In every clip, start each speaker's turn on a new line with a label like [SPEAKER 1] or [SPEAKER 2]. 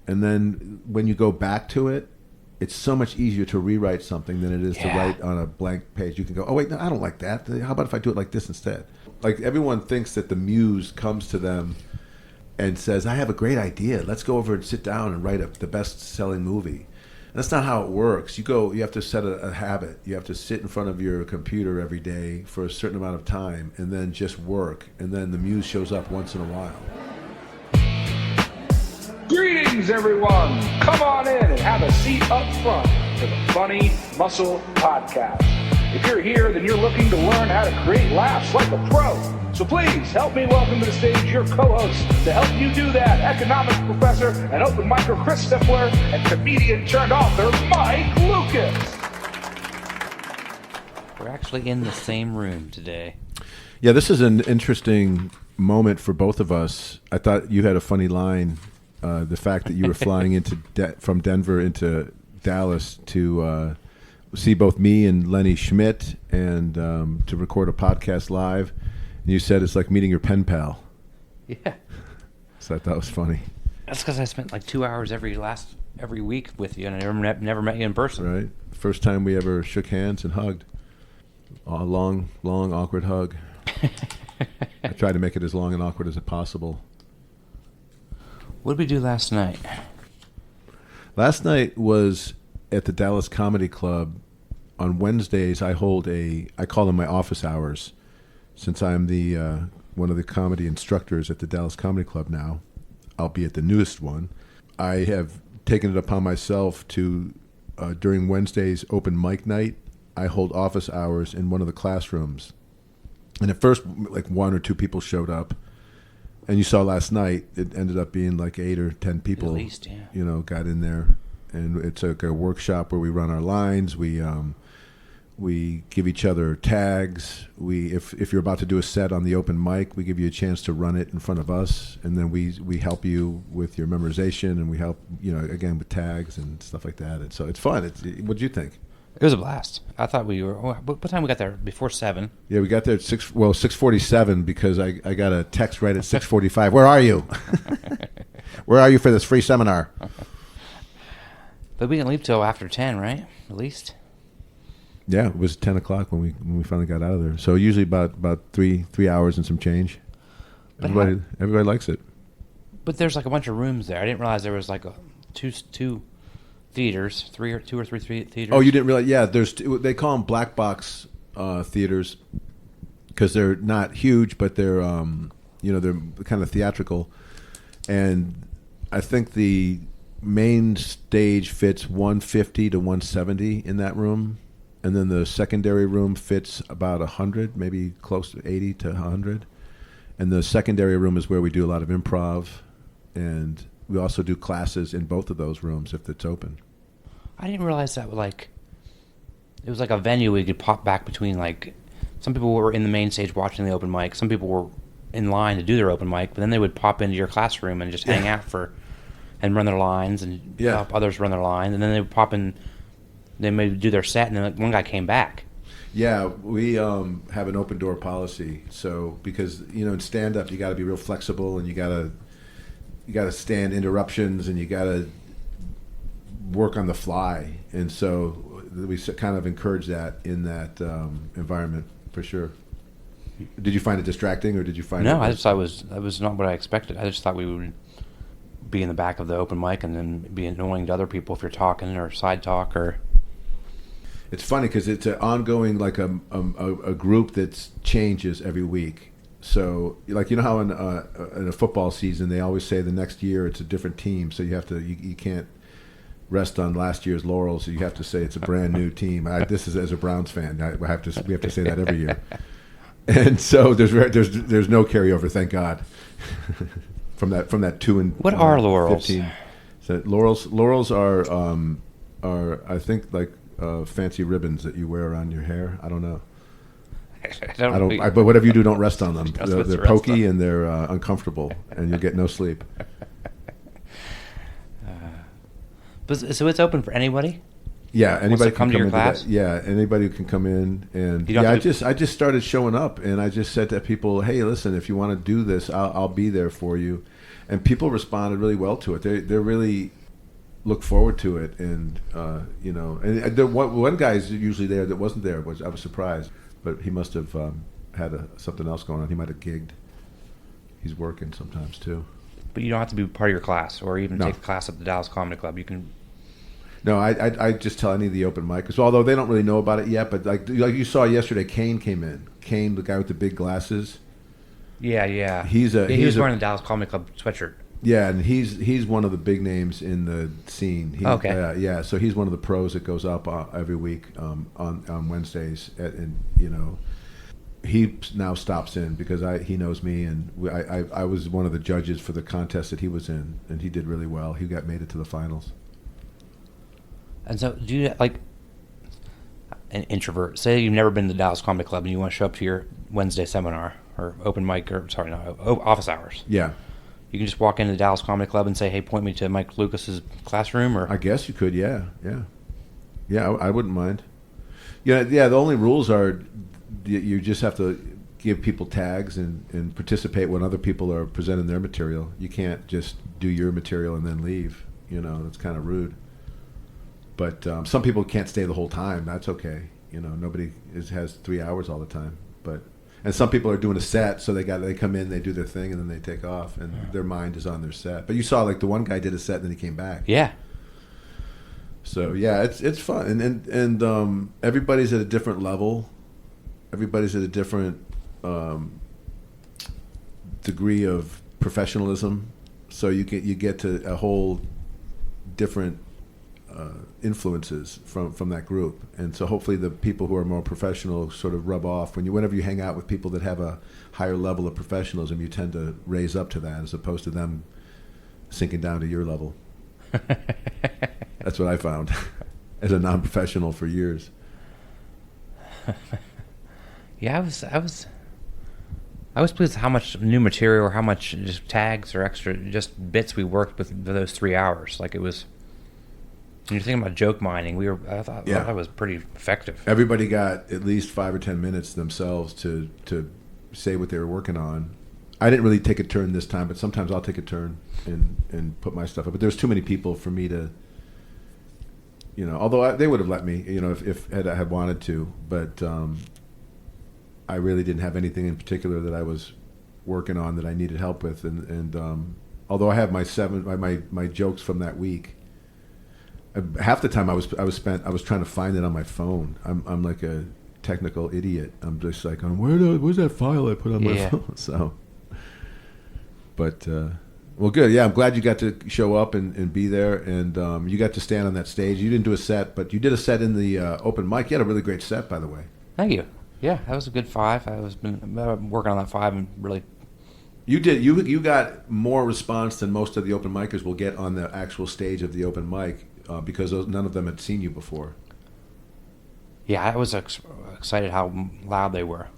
[SPEAKER 1] And then when you go back to it, it's so much easier to rewrite something than it is to write on a blank page. You can go, oh, wait, no, I don't like that. How about if I do it like this instead? Like, everyone thinks that the muse comes to them and says, I have a great idea. Let's go over and sit down and write the best-selling movie. And that's not how it works. You have to set a habit. You have to sit in front of your computer every day for a certain amount of time and then just work. And then the muse shows up once in a while.
[SPEAKER 2] Greetings, everyone. Come on in and have a seat up front for the Funny Muscle Podcast. If you're here, then you're looking to learn how to create laughs like a pro. So please help me welcome to the stage your co-host to help you do that, economics professor and open micer Chris Stifler and comedian turned author Mike Lucas.
[SPEAKER 3] We're actually in the same room today.
[SPEAKER 1] Yeah, this is an interesting moment for both of us. I thought you had a funny line. The fact that you were flying from Denver into Dallas to see both me and Lenny Schmidt and to record a podcast live. And you said it's like meeting your pen pal.
[SPEAKER 3] Yeah.
[SPEAKER 1] So I thought it was funny.
[SPEAKER 3] That's because I spent like 2 hours every week with you, and I never met you in person.
[SPEAKER 1] Right. First time we ever shook hands and hugged. A long, awkward hug. I tried to make it as long and awkward as possible.
[SPEAKER 3] What did we do last night?
[SPEAKER 1] Last night was at the Dallas Comedy Club. On Wednesdays, I call them my office hours, since I'm the one of the comedy instructors at the Dallas Comedy Club now, albeit the newest one. I have taken it upon myself to, during Wednesday's open mic night, I hold office hours in one of the classrooms. And at first, like 1 or 2 people showed up. And you saw last night, it ended up being like 8 or 10 people.
[SPEAKER 3] At least, yeah.
[SPEAKER 1] Got in there, and it's like a workshop where we run our lines. We give each other tags. If you're about to do a set on the open mic, we give you a chance to run it in front of us, and then we help you with your memorization, and we help again with tags and stuff like that. And so it's fun. What'd you think?
[SPEAKER 3] It was a blast. I thought we were. What time we got there? Before 7.
[SPEAKER 1] Yeah, we got there at 6:47 because I got a text right at 6:45. Where are you? Where are you for this free seminar?
[SPEAKER 3] But we didn't leave till after 10, right? At least.
[SPEAKER 1] Yeah, it was 10 o'clock when we finally got out of there. So usually about 3 hours and some change. But everybody likes it.
[SPEAKER 3] But there's like a bunch of rooms there. I didn't realize there was like two theaters, two or three theaters.
[SPEAKER 1] Oh, you didn't realize? Yeah, they call them black box theaters because they're not huge, but they're they're kind of theatrical. And I think the main stage fits 150 to 170 in that room, and then the secondary room fits about 100, maybe close to 80 to 100. And the secondary room is where we do a lot of improv, and we also do classes in both of those rooms if it's open.
[SPEAKER 3] I didn't realize that it was like a venue we could pop back between. Like, some people were in the main stage watching the open mic. Some people were in line to do their open mic, but then they would pop into your classroom and just hang out and run their lines and help others run their lines. And then they would pop in, they maybe do their set, and then one guy came back.
[SPEAKER 1] Yeah, we have an open door policy. So because in stand up you got to be real flexible, and you got to stand interruptions, and you got to work on the fly, and so we kind of encourage that in that environment for sure. Did you find it distracting, or did you find
[SPEAKER 3] No, I just thought that was not what I expected. I just thought we would be in the back of the open mic and then be annoying to other people if you're talking or side talk or.
[SPEAKER 1] It's funny because it's an ongoing, like a group that changes every week. So, like, how in a football season they always say the next year it's a different team, so you can't rest on last year's laurels. So you have to say it's a brand new team. This is as a Browns fan. We have to say that every year. And so there's no carryover, thank God, from that 2 and
[SPEAKER 3] what are laurels?
[SPEAKER 1] 15. So laurels are I think like fancy ribbons that you wear around your hair. I don't know. But whatever you do, don't rest on them. They're pokey and they're uncomfortable, and you get no sleep.
[SPEAKER 3] So it's open for anybody?
[SPEAKER 1] Yeah, anybody can
[SPEAKER 3] come to your class.
[SPEAKER 1] Yeah, anybody can come in, and I just started showing up, and I just said to people, "Hey, listen, if you want to do this, I'll be there for you." and people responded really well to it. They really look forward to it, and and the one guy's usually there that wasn't there. I was surprised, but he must have had something else going on. He might have gigged. He's working sometimes too.
[SPEAKER 3] But you don't have to be part of your class or even
[SPEAKER 1] No.
[SPEAKER 3] take a class at the Dallas Comedy Club. You can.
[SPEAKER 1] No, I just tell any of the open micers, although they don't really know about it yet. But like you saw yesterday, Kane came in. Kane, the guy with the big glasses.
[SPEAKER 3] Yeah.
[SPEAKER 1] He was
[SPEAKER 3] wearing the Dallas Comedy Club sweatshirt.
[SPEAKER 1] Yeah, and he's one of the big names in the scene.
[SPEAKER 3] Okay.
[SPEAKER 1] Yeah, so he's one of the pros that goes up every week on Wednesdays, and he now stops in because he knows me, and I was one of the judges for the contest that he was in, and he did really well. He made it to the finals.
[SPEAKER 3] And so, do you like an introvert? Say you've never been to the Dallas Comedy Club and you want to show up to your Wednesday seminar or open mic, or office hours.
[SPEAKER 1] Yeah.
[SPEAKER 3] You can just walk into the Dallas Comedy Club and say, "Hey, point me to Mike Lucas's classroom." Or
[SPEAKER 1] I guess you could, yeah. I wouldn't mind. Yeah. The only rules are you just have to give people tags and participate when other people are presenting their material. You can't just do your material and then leave. That's kind of rude. But some people can't stay the whole time. That's okay. Nobody has 3 hours all the time. And some people are doing a set, so they come in, they do their thing, and then they take off, and their mind is on their set. But you saw like the one guy did a set, and then he came back.
[SPEAKER 3] Yeah.
[SPEAKER 1] So yeah, it's fun, and everybody's at a different level. Everybody's at a different degree of professionalism. So you get to a whole different influences from that group, and so hopefully the people who are more professional sort of rub off. Whenever you hang out with people that have a higher level of professionalism, you tend to raise up to that as opposed to them sinking down to your level. That's what I found as a non-professional for years.
[SPEAKER 3] Yeah, I was pleased with how much new material or how much just tags or extra just bits we worked with for those 3 hours. Like it was. When you're thinking about joke mining, I thought that was pretty effective.
[SPEAKER 1] Everybody got at least 5 or 10 minutes themselves to say what they were working on. I didn't really take a turn this time, but sometimes I'll take a turn and put my stuff up. But there's too many people for me to, although they would have let me, if I had wanted to. But I really didn't have anything in particular that I was working on that I needed help with. And although I have my jokes from that week. Half the time I was trying to find it on my phone. I'm like a technical idiot. I'm just like, where's that file I put on my phone? So, but well, good. Yeah, I'm glad you got to show up and be there, and you got to stand on that stage. You didn't do a set, but you did a set in the open mic. You had a really great set, by the way.
[SPEAKER 3] Thank you. Yeah, that was a good 5. I was been working on that 5 and really.
[SPEAKER 1] You did. You got more response than most of the open micers will get on the actual stage of the open mic. Because none of them had seen you before.
[SPEAKER 3] Yeah, I was excited how loud they were.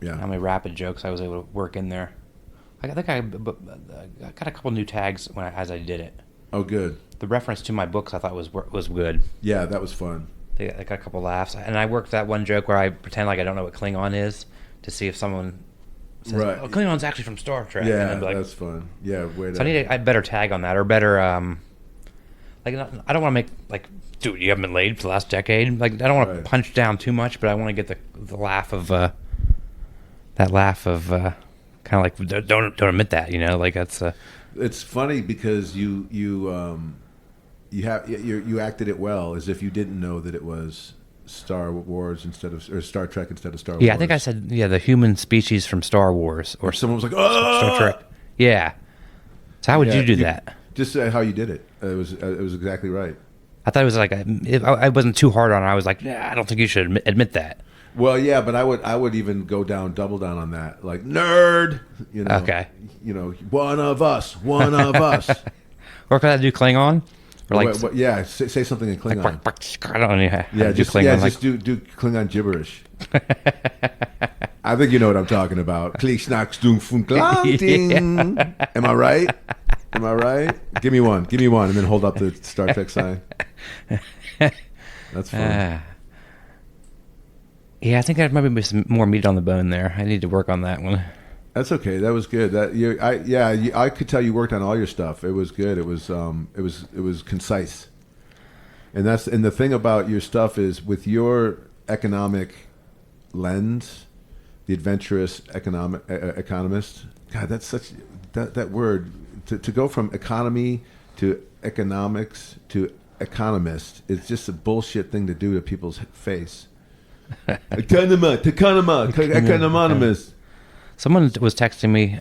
[SPEAKER 1] Yeah.
[SPEAKER 3] How many rapid jokes I was able to work in there. I think I got a couple new tags as I did it.
[SPEAKER 1] Oh, good.
[SPEAKER 3] The reference to my books I thought was good.
[SPEAKER 1] Yeah, that was fun.
[SPEAKER 3] They got a couple laughs. And I worked that one joke where I pretend like I don't know what Klingon is to see if someone says,
[SPEAKER 1] right.
[SPEAKER 3] "Oh, Klingon's actually from Star Trek."
[SPEAKER 1] Yeah,
[SPEAKER 3] and
[SPEAKER 1] that's fun. Yeah,
[SPEAKER 3] so I need a better tag on that, or better... Like, I don't want to make, like, dude, you haven't been laid for the last decade. Like, I don't want to punch down too much, but I want to get the laugh of, that laugh of, kind of like, don't admit that, like that's.
[SPEAKER 1] It's funny because you acted it well, as if you didn't know that it was Star Wars or Star Trek instead of Star Wars.
[SPEAKER 3] Yeah, I think I said the human species from Star Wars, or
[SPEAKER 1] someone was like, "Oh,
[SPEAKER 3] Star Trek." Yeah. So how would you do that?
[SPEAKER 1] Just how you did it. It was exactly right.
[SPEAKER 3] I thought it was like I wasn't too hard on it. I was like, yeah, I don't think you should admit that.
[SPEAKER 1] Well, yeah, but I would even double down on that, like nerd.
[SPEAKER 3] Okay.
[SPEAKER 1] One of us.
[SPEAKER 3] Or could I do Klingon? Or like,
[SPEAKER 1] yeah, say something in Klingon.
[SPEAKER 3] Like, I don't know how to do
[SPEAKER 1] just
[SPEAKER 3] Klingon.
[SPEAKER 1] Just do Klingon gibberish. I think you know what I'm talking about. Klick, schnack, stunk, funk, ding. Am I right? Am I right? Give me one, and then hold up the Star Trek sign. That's fun.
[SPEAKER 3] Yeah, I think there might be some more meat on the bone there. I need to work on that one.
[SPEAKER 1] That's okay. That was good. I could tell you worked on all your stuff. It was good. It was concise. And the thing about your stuff is with your economic lens, the adventurous economist. God, that's such that word to go from economy to economics to economist is just a bullshit thing to do to people's face. Economist.
[SPEAKER 3] Someone was texting me,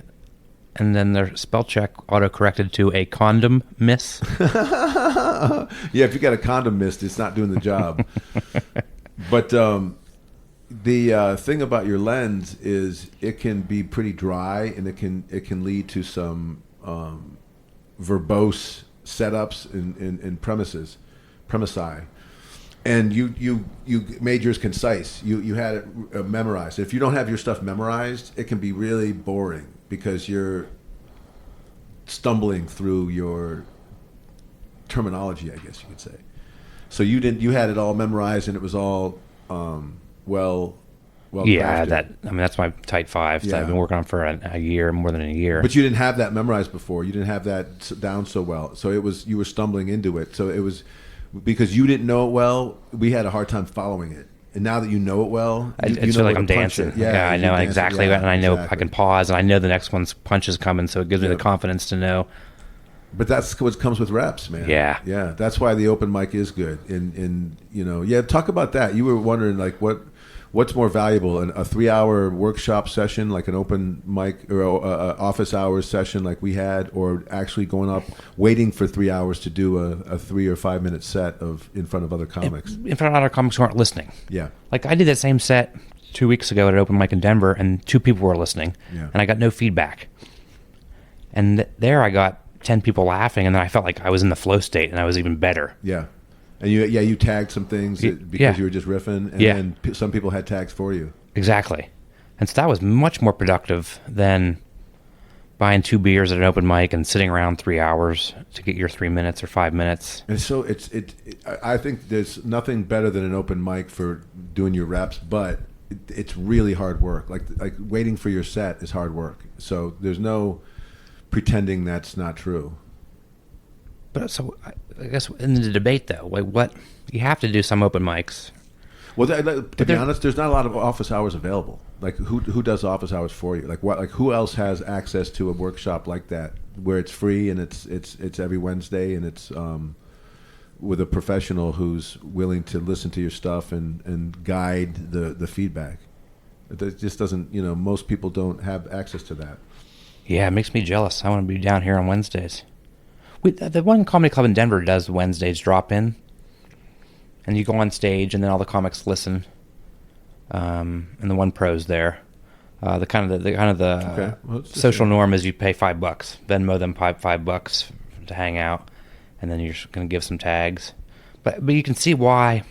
[SPEAKER 3] and then their spell check auto-corrected to a condom miss.
[SPEAKER 1] Yeah, if you got a condom mist, it's not doing the job. But the thing about your lens is it can be pretty dry, and it can lead to some verbose setups and premisi. And you made yours concise. You had it memorized. If you don't have your stuff memorized, it can be really boring because you're stumbling through your terminology, I guess you could say. So you had it all memorized, and it was all well
[SPEAKER 3] Yeah,
[SPEAKER 1] crafted.
[SPEAKER 3] that's my tight five that I've been working on for a year, more than a year.
[SPEAKER 1] But you didn't have that memorized before. You didn't have that down so well. So you were stumbling into it. So it was because you didn't know it well. We had a hard time following it. And now that you know it well,
[SPEAKER 3] I
[SPEAKER 1] you
[SPEAKER 3] feel
[SPEAKER 1] know
[SPEAKER 3] like
[SPEAKER 1] where
[SPEAKER 3] I'm
[SPEAKER 1] to punch
[SPEAKER 3] dancing.
[SPEAKER 1] it.
[SPEAKER 3] Yeah, I know exactly, and I know I can pause, and I know the next one's punch is coming, so it gives me the confidence to know.
[SPEAKER 1] But that's what comes with reps, man.
[SPEAKER 3] Yeah.
[SPEAKER 1] That's why the open mic is good. And talk about that. You were wondering like what's more valuable, a 3-hour workshop session like an open mic or a office hours session like we had, or actually going up waiting for 3 hours to do a 3 or 5 minute set in front of other comics.
[SPEAKER 3] In front of other comics who aren't listening.
[SPEAKER 1] Yeah.
[SPEAKER 3] Like I did that same set 2 weeks ago at an open mic in Denver, and 2 people were listening, and I got no feedback. And there I got 10 people laughing, and then I felt like I was in the flow state, and I was even better.
[SPEAKER 1] Yeah. And you tagged some things because you were just riffing, and then some people had tags for you.
[SPEAKER 3] Exactly. And so that was much more productive than buying 2 beers at an open mic and sitting around 3 hours to get your 3 minutes or 5 minutes.
[SPEAKER 1] And so I think there's nothing better than an open mic for doing your reps, but it's really hard work. Like waiting for your set is hard work. So there's no pretending that's not true.
[SPEAKER 3] But so I guess in the debate though, like what you have to do some open mics.
[SPEAKER 1] Well, to be honest, there's not a lot of office hours available. Like who does office hours for you? Like what? Like who else has access to a workshop like that where it's free and it's every Wednesday and it's with a professional who's willing to listen to your stuff and guide the feedback. It just doesn't. Most people don't have access to that.
[SPEAKER 3] Yeah, it makes me jealous. I want to be down here on Wednesdays. The one comedy club in Denver does Wednesdays drop in, and you go on stage, and then all the comics listen. And the one prose there, the social norm is you pay $5, Venmo them $5 to hang out, and then you're going to give some tags. But you can see why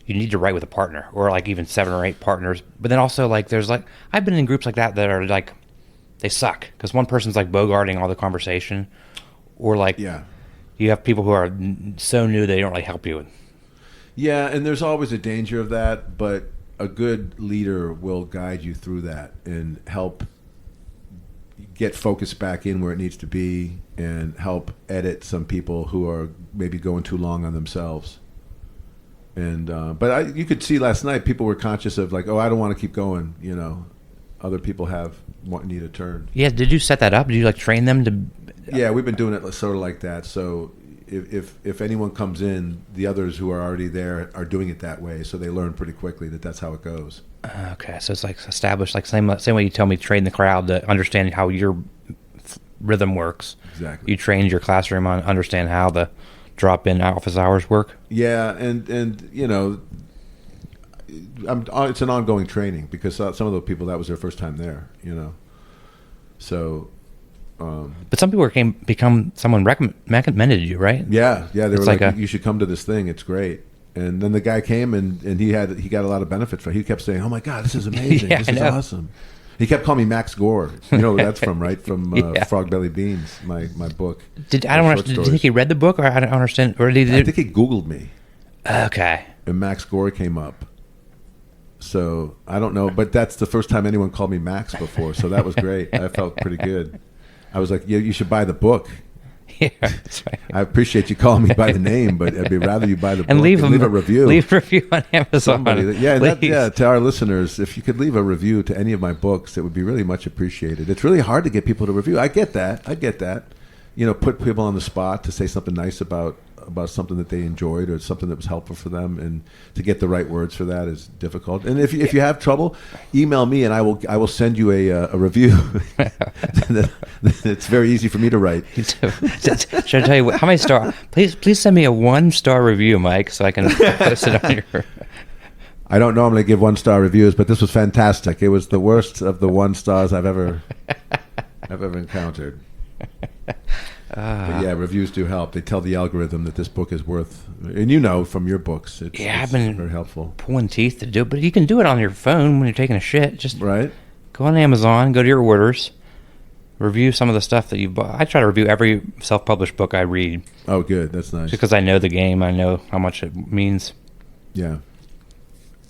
[SPEAKER 3] you need to write with a partner, or like even 7 or 8 partners. But then also like there's like I've been in groups like that are like they suck because one person's like bogarting all the conversation. Or like you have people who are so new they don't really help you.
[SPEAKER 1] Yeah, and there's always a danger of that, but a good leader will guide you through that and help get focus back in where it needs to be and help edit some people who are maybe going too long on themselves. And but you could see last night people were conscious of like, oh, I don't want to keep going. Other people need a turn.
[SPEAKER 3] Yeah, did you set that up? Did you like train them to?
[SPEAKER 1] Yeah, we've been doing it sort of like that. So if anyone comes in, the others who are already there are doing it that way. So they learn pretty quickly that's how it goes.
[SPEAKER 3] Okay, so it's like established, like same way you tell me to train the crowd to understand how your rhythm works.
[SPEAKER 1] Exactly.
[SPEAKER 3] You trained your classroom on understand how the drop-in office hours work.
[SPEAKER 1] Yeah, and it's an ongoing training because some of the people that was their first time there. So.
[SPEAKER 3] But some people become someone recommended you, right?
[SPEAKER 1] Yeah. They were like you should come to this thing. It's great. And then the guy came and he got a lot of benefits from it. He kept saying, "Oh my God, this is amazing!
[SPEAKER 3] Yeah,
[SPEAKER 1] this is awesome." He kept calling me Max Gore. You know where that's from, right? From Frog Belly Beans, my book.
[SPEAKER 3] Did you think he read the book, or I don't understand? Or
[SPEAKER 1] I think he Googled me.
[SPEAKER 3] Okay.
[SPEAKER 1] And Max Gore came up. So I don't know, but that's the first time anyone called me Max before, so that was great. I felt pretty good. I was like, yeah, you should buy the book.
[SPEAKER 3] Yeah, that's right.
[SPEAKER 1] I appreciate you calling me by the name, but I'd be rather you buy the book
[SPEAKER 3] And leave
[SPEAKER 1] a review.
[SPEAKER 3] Leave a review on Amazon.
[SPEAKER 1] Somebody, yeah, to our listeners, if you could leave a review to any of my books, it would be really much appreciated. It's really hard to get people to review. I get that. Put people on the spot to say something nice about something that they enjoyed or something that was helpful for them, and to get the right words for that is difficult. And if you have trouble, email me and I will send you a review. It's very easy for me to write.
[SPEAKER 3] Should I tell you how many stars? Please send me a 1-star review, Mike, so I can post it on your.
[SPEAKER 1] I don't normally give 1-star reviews, but this was fantastic. It was the worst of the 1 stars I've ever encountered. But yeah, reviews do help. They tell the algorithm that this book is worth, and from your books, it's
[SPEAKER 3] I've been
[SPEAKER 1] very helpful.
[SPEAKER 3] Pulling teeth to do it, but you can do it on your phone when you're taking a shit. Just
[SPEAKER 1] right.
[SPEAKER 3] Go on Amazon, go to your orders, review some of the stuff that you bought. I try to review every self-published book I read.
[SPEAKER 1] Oh, good. That's nice.
[SPEAKER 3] Because I know the game, I know how much it means.
[SPEAKER 1] Yeah.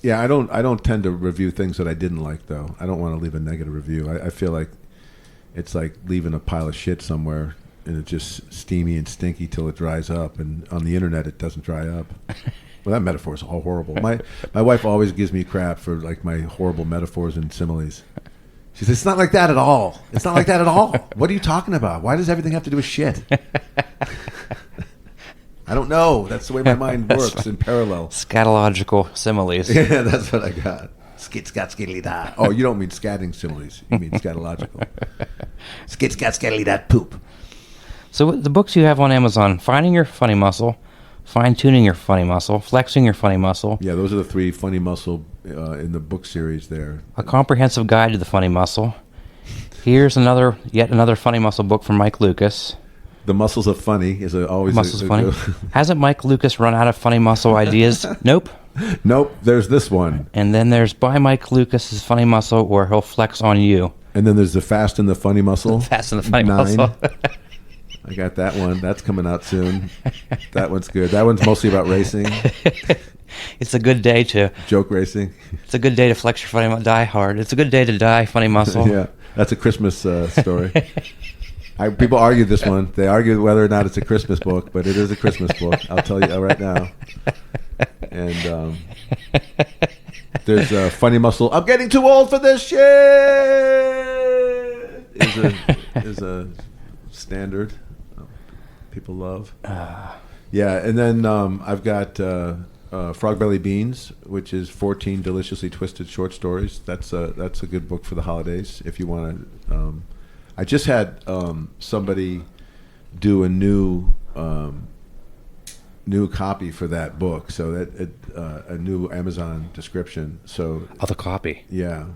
[SPEAKER 1] Yeah, I don't tend to review things that I didn't like, though. I don't want to leave a negative review. I feel like it's like leaving a pile of shit somewhere, and it's just steamy and stinky till it dries up. And on the internet, it doesn't dry up. Well, that metaphor is all horrible. My wife always gives me crap for like my horrible metaphors and similes. She says, it's not like that at all. It's not like that at all. What are you talking about? Why does everything have to do with shit? I don't know. That's the way my mind works in parallel.
[SPEAKER 3] Scatological similes.
[SPEAKER 1] Yeah, that's what I got. Skit, scat, skiddly da. Oh, you don't mean scatting similes. You mean scatological. Skit, scat, skiddly da, poop.
[SPEAKER 3] So the books you have on Amazon: Finding Your Funny Muscle, Fine-Tuning Your Funny Muscle, Flexing Your Funny Muscle.
[SPEAKER 1] Yeah, those are the 3 funny muscle in the book series there.
[SPEAKER 3] A Comprehensive Guide to the Funny Muscle. Here's yet another funny muscle book from Mike Lucas.
[SPEAKER 1] The Muscles of Funny is always
[SPEAKER 3] Muscles funny. Hasn't Mike Lucas run out of funny muscle ideas? Nope.
[SPEAKER 1] Nope. There's this one.
[SPEAKER 3] And then there's By Mike Lucas's Funny Muscle, where he'll flex on you.
[SPEAKER 1] And then there's the Fast and the Funny Muscle.
[SPEAKER 3] Fast and the Funny
[SPEAKER 1] 9.
[SPEAKER 3] Muscle.
[SPEAKER 1] I got that one. That's coming out soon. That one's good. That one's mostly about racing.
[SPEAKER 3] It's a good day to
[SPEAKER 1] joke racing.
[SPEAKER 3] It's a good day to flex your funny muscle. Die hard. It's a good day to die funny muscle.
[SPEAKER 1] Yeah, that's a Christmas story. People argue this one. They argue whether or not it's a Christmas book, but it is a Christmas book. I'll tell you right now. And there's a Funny Muscle. I'm getting too old for this shit. Is a standard people love. Yeah, and then I've got Frog Belly Beans, which is 14 deliciously twisted short stories. That's a good book for the holidays if you want to. I just had somebody do a new copy for that book, so that a new Amazon description. So
[SPEAKER 3] the copy.
[SPEAKER 1] Yeah.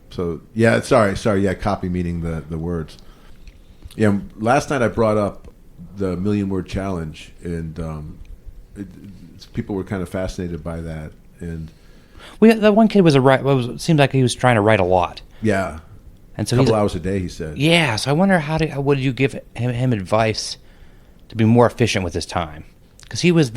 [SPEAKER 1] So yeah, sorry. Yeah, copy meaning the words. Yeah, last night I brought up the 1,000,000-word challenge, and people were kind of fascinated by that. And
[SPEAKER 3] that one kid was it seemed like he was trying to write a lot.
[SPEAKER 1] Yeah.
[SPEAKER 3] And so
[SPEAKER 1] a couple hours a day, he said.
[SPEAKER 3] Yeah, so I wonder how would you give him advice to be more efficient with his time? Because he was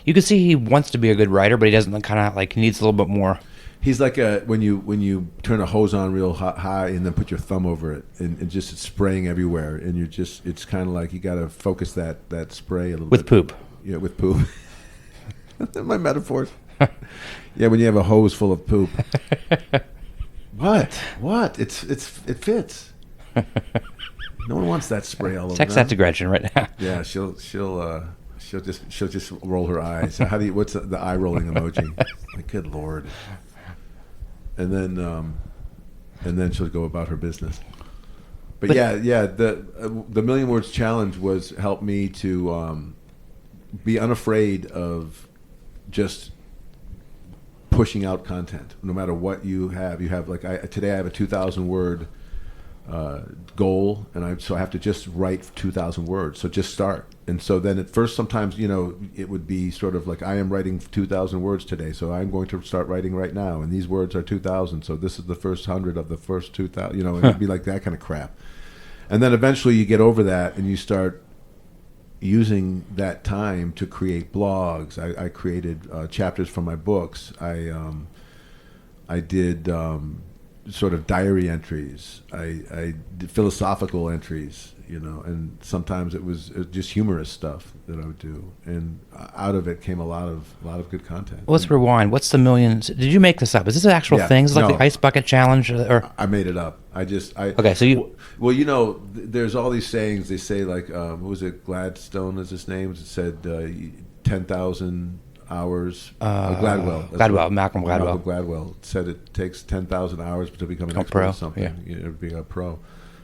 [SPEAKER 3] you can see he wants to be a good writer, but he doesn't he needs a little bit more.
[SPEAKER 1] He's like when you turn a hose on real high and then put your thumb over it, and just it's spraying everywhere, and it's kind of like you got to focus that spray a little
[SPEAKER 3] with
[SPEAKER 1] bit.
[SPEAKER 3] Poop.
[SPEAKER 1] Yeah, with poop. My metaphors. Yeah, when you have a hose full of poop. What? It fits. No one wants that spray all over.
[SPEAKER 3] Text that to Gretchen right now.
[SPEAKER 1] Yeah, she'll just roll her eyes. What's the eye rolling emoji? Like, good Lord. And then she'll go about her business. But yeah, the 1,000,000 words challenge was helped me to be unafraid of just pushing out content, no matter what you have. You have today I have a 2,000 word goal, and so I have to just write 2,000 words. So just start. And so then at first, sometimes it would be sort of like, I am writing 2,000 words today, so I'm going to start writing right now, and these words are 2,000. So this is the first 100 of the first 2,000. It would be like that kind of crap. And then eventually you get over that, and you start using that time to create blogs. I created chapters from my books. I did sort of diary entries. I did philosophical entries, and sometimes it was just humorous stuff that I would do, and out of it came a lot of good content.
[SPEAKER 3] Well, let's rewind. What's the millions? Did you make this up? Is this an actual thing? Is it like the ice bucket challenge? Or
[SPEAKER 1] I made it up.
[SPEAKER 3] Okay, so you.
[SPEAKER 1] Well, there's all these sayings. They say like, what was it? Gladstone is his name. It said 10,000 hours.
[SPEAKER 3] Gladwell, Malcolm Gladwell.
[SPEAKER 1] Malcolm Gladwell said it takes 10,000 hours to become an expert
[SPEAKER 3] pro,
[SPEAKER 1] or something.
[SPEAKER 3] yeah.
[SPEAKER 1] To be a pro.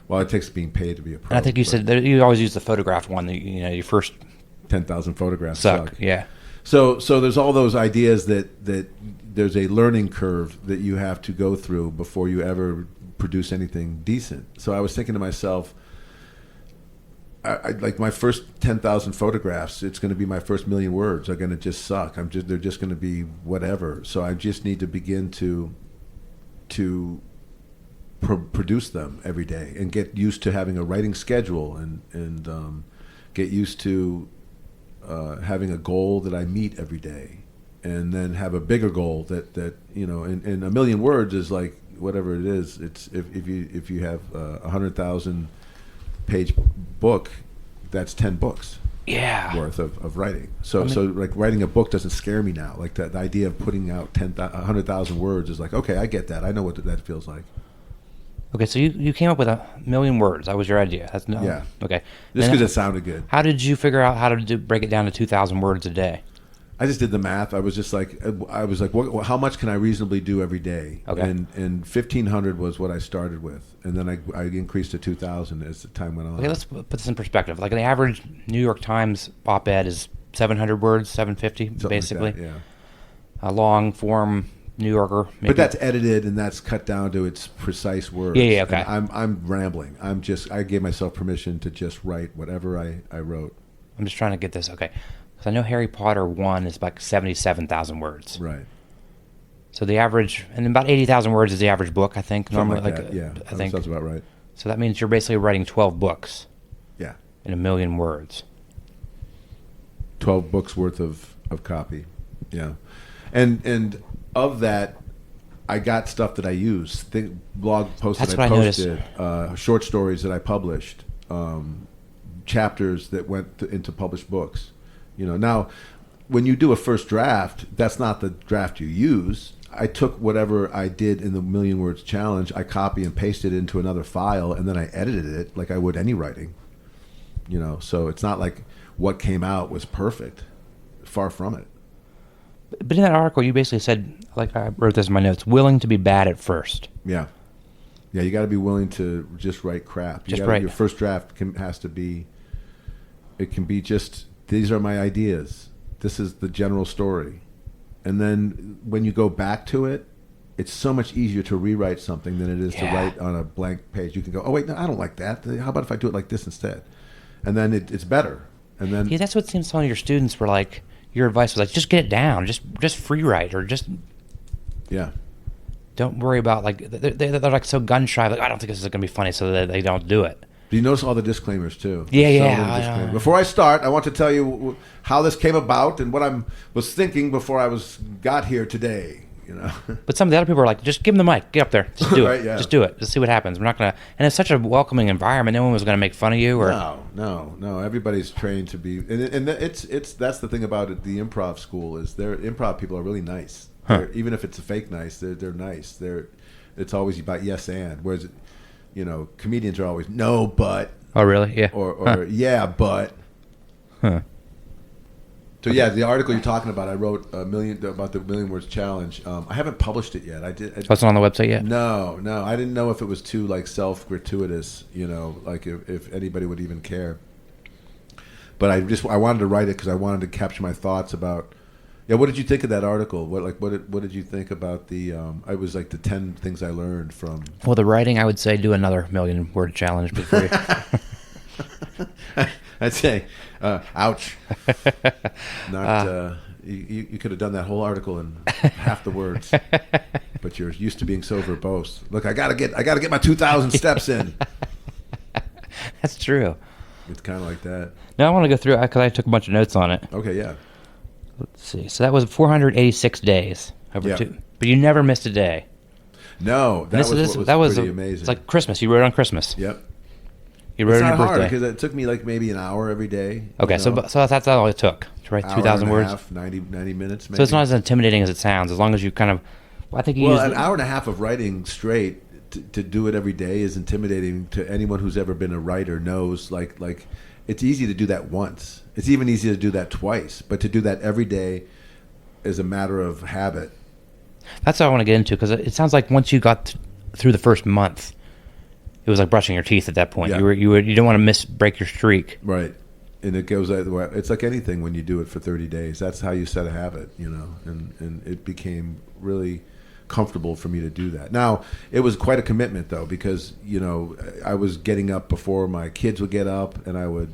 [SPEAKER 1] Well, it takes being paid to be a pro.
[SPEAKER 3] And I think you said that you always use the photograph one. Your first
[SPEAKER 1] 10,000 photographs
[SPEAKER 3] suck. Yeah.
[SPEAKER 1] So there's all those ideas that there's a learning curve that you have to go through before you ever produce anything decent. So I was thinking to myself, I like my first 10,000 photographs. It's going to be my first million words. Are going to just suck. They're just going to be whatever. So I just need to begin to produce them every day and get used to having a writing schedule and get used to having a goal that I meet every day, and then have a bigger goal that and a million words is like whatever it is. It's if you have 100,000 page book, that's 10 books worth of writing. So like writing a book doesn't scare me now. Like the idea of putting out 100,000 words is like, okay, I get that. I know what that feels like.
[SPEAKER 3] Okay, so you came up with 1,000,000 words. That was your idea.
[SPEAKER 1] Yeah.
[SPEAKER 3] Okay.
[SPEAKER 1] Just because it sounded good.
[SPEAKER 3] How did you figure out how to break it down to 2,000 words a day?
[SPEAKER 1] I just did the math. I was just like, how much can I reasonably do every day?
[SPEAKER 3] Okay.
[SPEAKER 1] And 1,500 was what I started with, and then I increased to 2,000 as the time went on.
[SPEAKER 3] Okay, let's put this in perspective. Like an average New York Times op-ed is 700 words, 750,
[SPEAKER 1] Something
[SPEAKER 3] basically.
[SPEAKER 1] like that, yeah.
[SPEAKER 3] A long form New Yorker. Maybe.
[SPEAKER 1] But that's edited and that's cut down to its precise words.
[SPEAKER 3] Yeah, okay.
[SPEAKER 1] And I'm rambling. I gave myself permission to just write whatever I wrote.
[SPEAKER 3] I'm just trying to get this. Okay. Because I know Harry Potter 1 is like 77,000 words.
[SPEAKER 1] Right.
[SPEAKER 3] So the average, and about 80,000 words is the average book, I think.
[SPEAKER 1] Something like that, yeah.
[SPEAKER 3] I think.
[SPEAKER 1] Sounds about right.
[SPEAKER 3] So that means you're basically writing 12 books.
[SPEAKER 1] Yeah.
[SPEAKER 3] In 1,000,000 words.
[SPEAKER 1] 12 books worth of copy. Yeah. And of that, I got stuff that I use. Blog posts
[SPEAKER 3] That's
[SPEAKER 1] that I
[SPEAKER 3] what
[SPEAKER 1] posted, short stories that I published, chapters that went into published books. Now, when you do a first draft, that's not the draft you use. I took whatever I did in the 1,000,000 words challenge, I copy and pasted it into another file, and then I edited it like I would any writing. So it's not like what came out was perfect. Far from it.
[SPEAKER 3] But in that article, you basically said, like I wrote this in my notes, willing to be bad at first.
[SPEAKER 1] Yeah. Yeah, you got to be willing to just write crap. Your first draft has to be, it can be just, these are my ideas. This is the general story. And then when you go back to it, it's so much easier to rewrite something than it is to write on a blank page. You can go, oh, wait, no, I don't like that. How about if I do it like this instead? And then it's better. And then
[SPEAKER 3] that's what seems some of your students were like, your advice was like, just get it down. Just free write or just...
[SPEAKER 1] Yeah.
[SPEAKER 3] Don't worry about, like, they're like so gun shy, like, I don't think this is going to be funny, so they don't do it.
[SPEAKER 1] Do you notice all the disclaimers too?
[SPEAKER 3] Yeah.
[SPEAKER 1] Before I start, I want to tell you how this came about and what I was thinking before I got here today.
[SPEAKER 3] But some of the other people are like, just give them the mic, get up there, just do
[SPEAKER 1] right,
[SPEAKER 3] it,
[SPEAKER 1] yeah.
[SPEAKER 3] just do it, just see what happens. We're not gonna, and it's such a welcoming environment. No one was gonna make fun of you or
[SPEAKER 1] no. Everybody's trained to be, and it's that's the thing about it. The improv school is improv people are really nice.
[SPEAKER 3] Huh.
[SPEAKER 1] Even if it's a fake nice, they're nice. It's always about yes and. Whereas, comedians are always no but.
[SPEAKER 3] Oh really? Yeah.
[SPEAKER 1] Or yeah but.
[SPEAKER 3] Huh.
[SPEAKER 1] So yeah, the article you're talking about, I wrote about the 1,000,000 words challenge. I haven't published it yet.
[SPEAKER 3] It's not on the website yet.
[SPEAKER 1] No, I didn't know if it was too like self-gratuitous. Like if anybody would even care. But I wanted to write it because I wanted to capture my thoughts about. Yeah, what did you think of that article? What did you think about the? It was like the 10 things I learned from.
[SPEAKER 3] Well, the writing, I would say, do another 1,000,000 word challenge before you.
[SPEAKER 1] I'd say, ouch. Not you could have done that whole article in half the words, but you're used to being so verbose. Look, I gotta get my 2,000 steps in.
[SPEAKER 3] That's true.
[SPEAKER 1] It's kind of like that.
[SPEAKER 3] Now I want to go through because I took a bunch of notes on it.
[SPEAKER 1] Okay, yeah.
[SPEAKER 3] Let's see. So that was 486 days over
[SPEAKER 1] Yeah.
[SPEAKER 3] 2. But you never missed a day.
[SPEAKER 1] No, that was pretty amazing.
[SPEAKER 3] It's like Christmas. You wrote on Christmas.
[SPEAKER 1] Yep.
[SPEAKER 3] You wrote
[SPEAKER 1] It's
[SPEAKER 3] on
[SPEAKER 1] not
[SPEAKER 3] your
[SPEAKER 1] hard
[SPEAKER 3] birthday.
[SPEAKER 1] because it took me like maybe an hour every day.
[SPEAKER 3] Okay, so that's all it took to write 2,000 words.
[SPEAKER 1] Half, 90 minutes maybe.
[SPEAKER 3] So it's not as intimidating as it sounds, as long as you kind of. Well, I think you
[SPEAKER 1] Well,
[SPEAKER 3] use
[SPEAKER 1] an hour and a half of writing straight to do it every day is intimidating to anyone who's ever been a writer. Knows like it's easy to do that once. It's even easier to do that twice, but to do that every day is a matter of habit.
[SPEAKER 3] That's what I want to get into because it sounds like once you got through the first month, it was like brushing your teeth at that point.
[SPEAKER 1] Yeah.
[SPEAKER 3] You don't want to break your streak.
[SPEAKER 1] Right. And it goes either way. It's like anything when you do it for 30 days. That's how you set a habit, and it became really comfortable for me to do that. Now, it was quite a commitment, though, because, I was getting up before my kids would get up, and I would,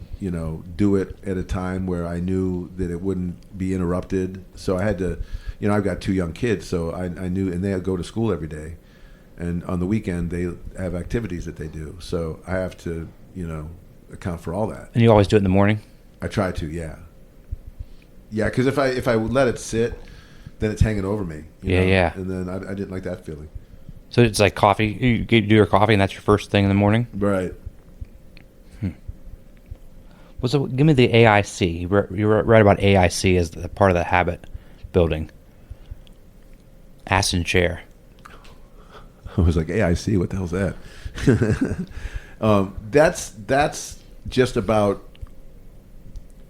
[SPEAKER 1] do it at a time where I knew that it wouldn't be interrupted. So I had to, I've got 2 young kids, so I knew, and they go to school every day. And on the weekend, they have activities that they do. So I have to, account for all that.
[SPEAKER 3] And you always do it in the morning?
[SPEAKER 1] I try to, yeah. Yeah, because if I let it sit, then it's hanging over me. you know?
[SPEAKER 3] Yeah.
[SPEAKER 1] And then I didn't like that feeling.
[SPEAKER 3] So it's like coffee. You do your coffee, and that's your first thing in the morning?
[SPEAKER 1] Right.
[SPEAKER 3] Well, so give me the AIC. You write about AIC as the part of the habit building. Ass and chair.
[SPEAKER 1] I was like, AIC, what the hell's that? That's just about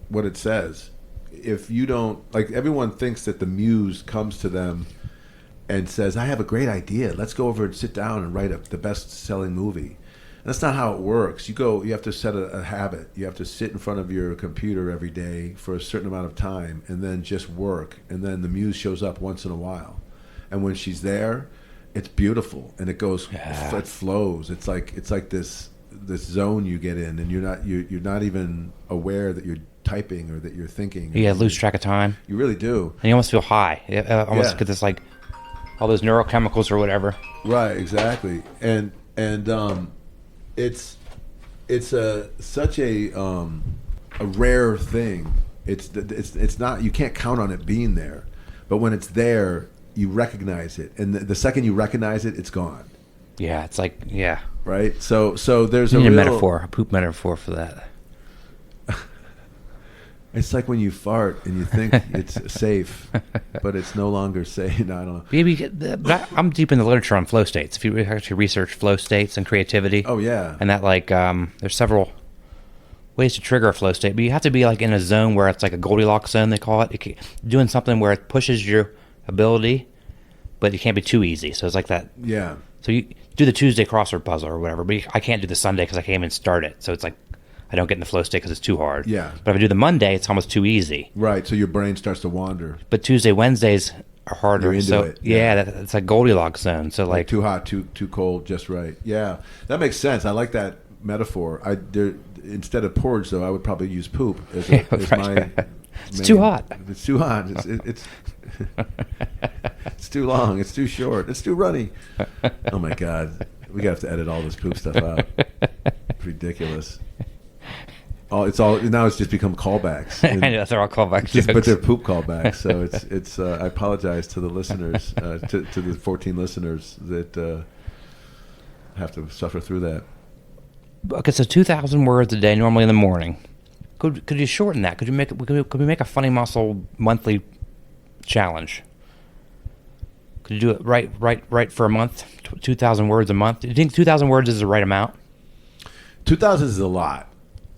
[SPEAKER 1] what it says. If you don't, like, everyone thinks that the muse comes to them and says, I have a great idea. Let's go over and sit down and write the best-selling movie. And that's not how it works. You have to set a habit. You have to sit in front of your computer every day for a certain amount of time and then just work. And then the muse shows up once in a while. And when she's there, it's beautiful, and it goes, it flows. It's like this zone you get in, and you're not even aware that you're typing or that you're thinking.
[SPEAKER 3] You lose track of time.
[SPEAKER 1] You really do.
[SPEAKER 3] And you almost feel high. Almost get this, like, all those neurochemicals or whatever.
[SPEAKER 1] Right, exactly. And it's such a rare thing. It's not, you can't count on it being there, but when it's there, you recognize it, and the second you recognize it, it's gone.
[SPEAKER 3] Yeah, it's like,
[SPEAKER 1] right. So there's
[SPEAKER 3] you
[SPEAKER 1] a
[SPEAKER 3] need
[SPEAKER 1] real
[SPEAKER 3] a poop metaphor for that.
[SPEAKER 1] It's like when you fart and you think it's safe, but it's no longer safe. No, I don't know.
[SPEAKER 3] Maybe I'm deep in the literature on flow states. If you actually research flow states and creativity,
[SPEAKER 1] Oh yeah.
[SPEAKER 3] and that there's several ways to trigger a flow state, but you have to be like in a zone where it's like a Goldilocks zone, they call it. Doing something where it pushes your ability, but it can't be too easy. So it's like that.
[SPEAKER 1] Yeah.
[SPEAKER 3] So you do the Tuesday crossword puzzle or whatever, but I can't do the Sunday because I can't even start it. So it's like I don't get in the flow state because it's too hard.
[SPEAKER 1] Yeah.
[SPEAKER 3] But if I do the Monday, it's almost too easy.
[SPEAKER 1] Right. So your brain starts to wander.
[SPEAKER 3] But Tuesday, Wednesdays are harder.
[SPEAKER 1] You're into
[SPEAKER 3] so
[SPEAKER 1] it.
[SPEAKER 3] yeah, it's like Goldilocks zone. So like
[SPEAKER 1] Too hot, too cold, just right. Yeah, that makes sense. I like that metaphor. Instead of porridge, though, I would probably use poop as my.
[SPEAKER 3] It's too hot.
[SPEAKER 1] It's too hot. It's it's too long. It's too short. It's too runny. Oh my God, we have to edit all this poop stuff out. It's ridiculous. It's all now. It's just become callbacks.
[SPEAKER 3] I know they're all callback jokes.
[SPEAKER 1] But they're poop callbacks. So it's. I apologize to the listeners, to the 14 listeners that have to suffer through that.
[SPEAKER 3] Okay, so 2,000 words a day normally in the morning. Could you shorten that? Could we make a funny muscle monthly challenge? Could you do it right for a month? 2,000 words a month. Do you think 2,000 words is the right amount?
[SPEAKER 1] 2,000 is a lot.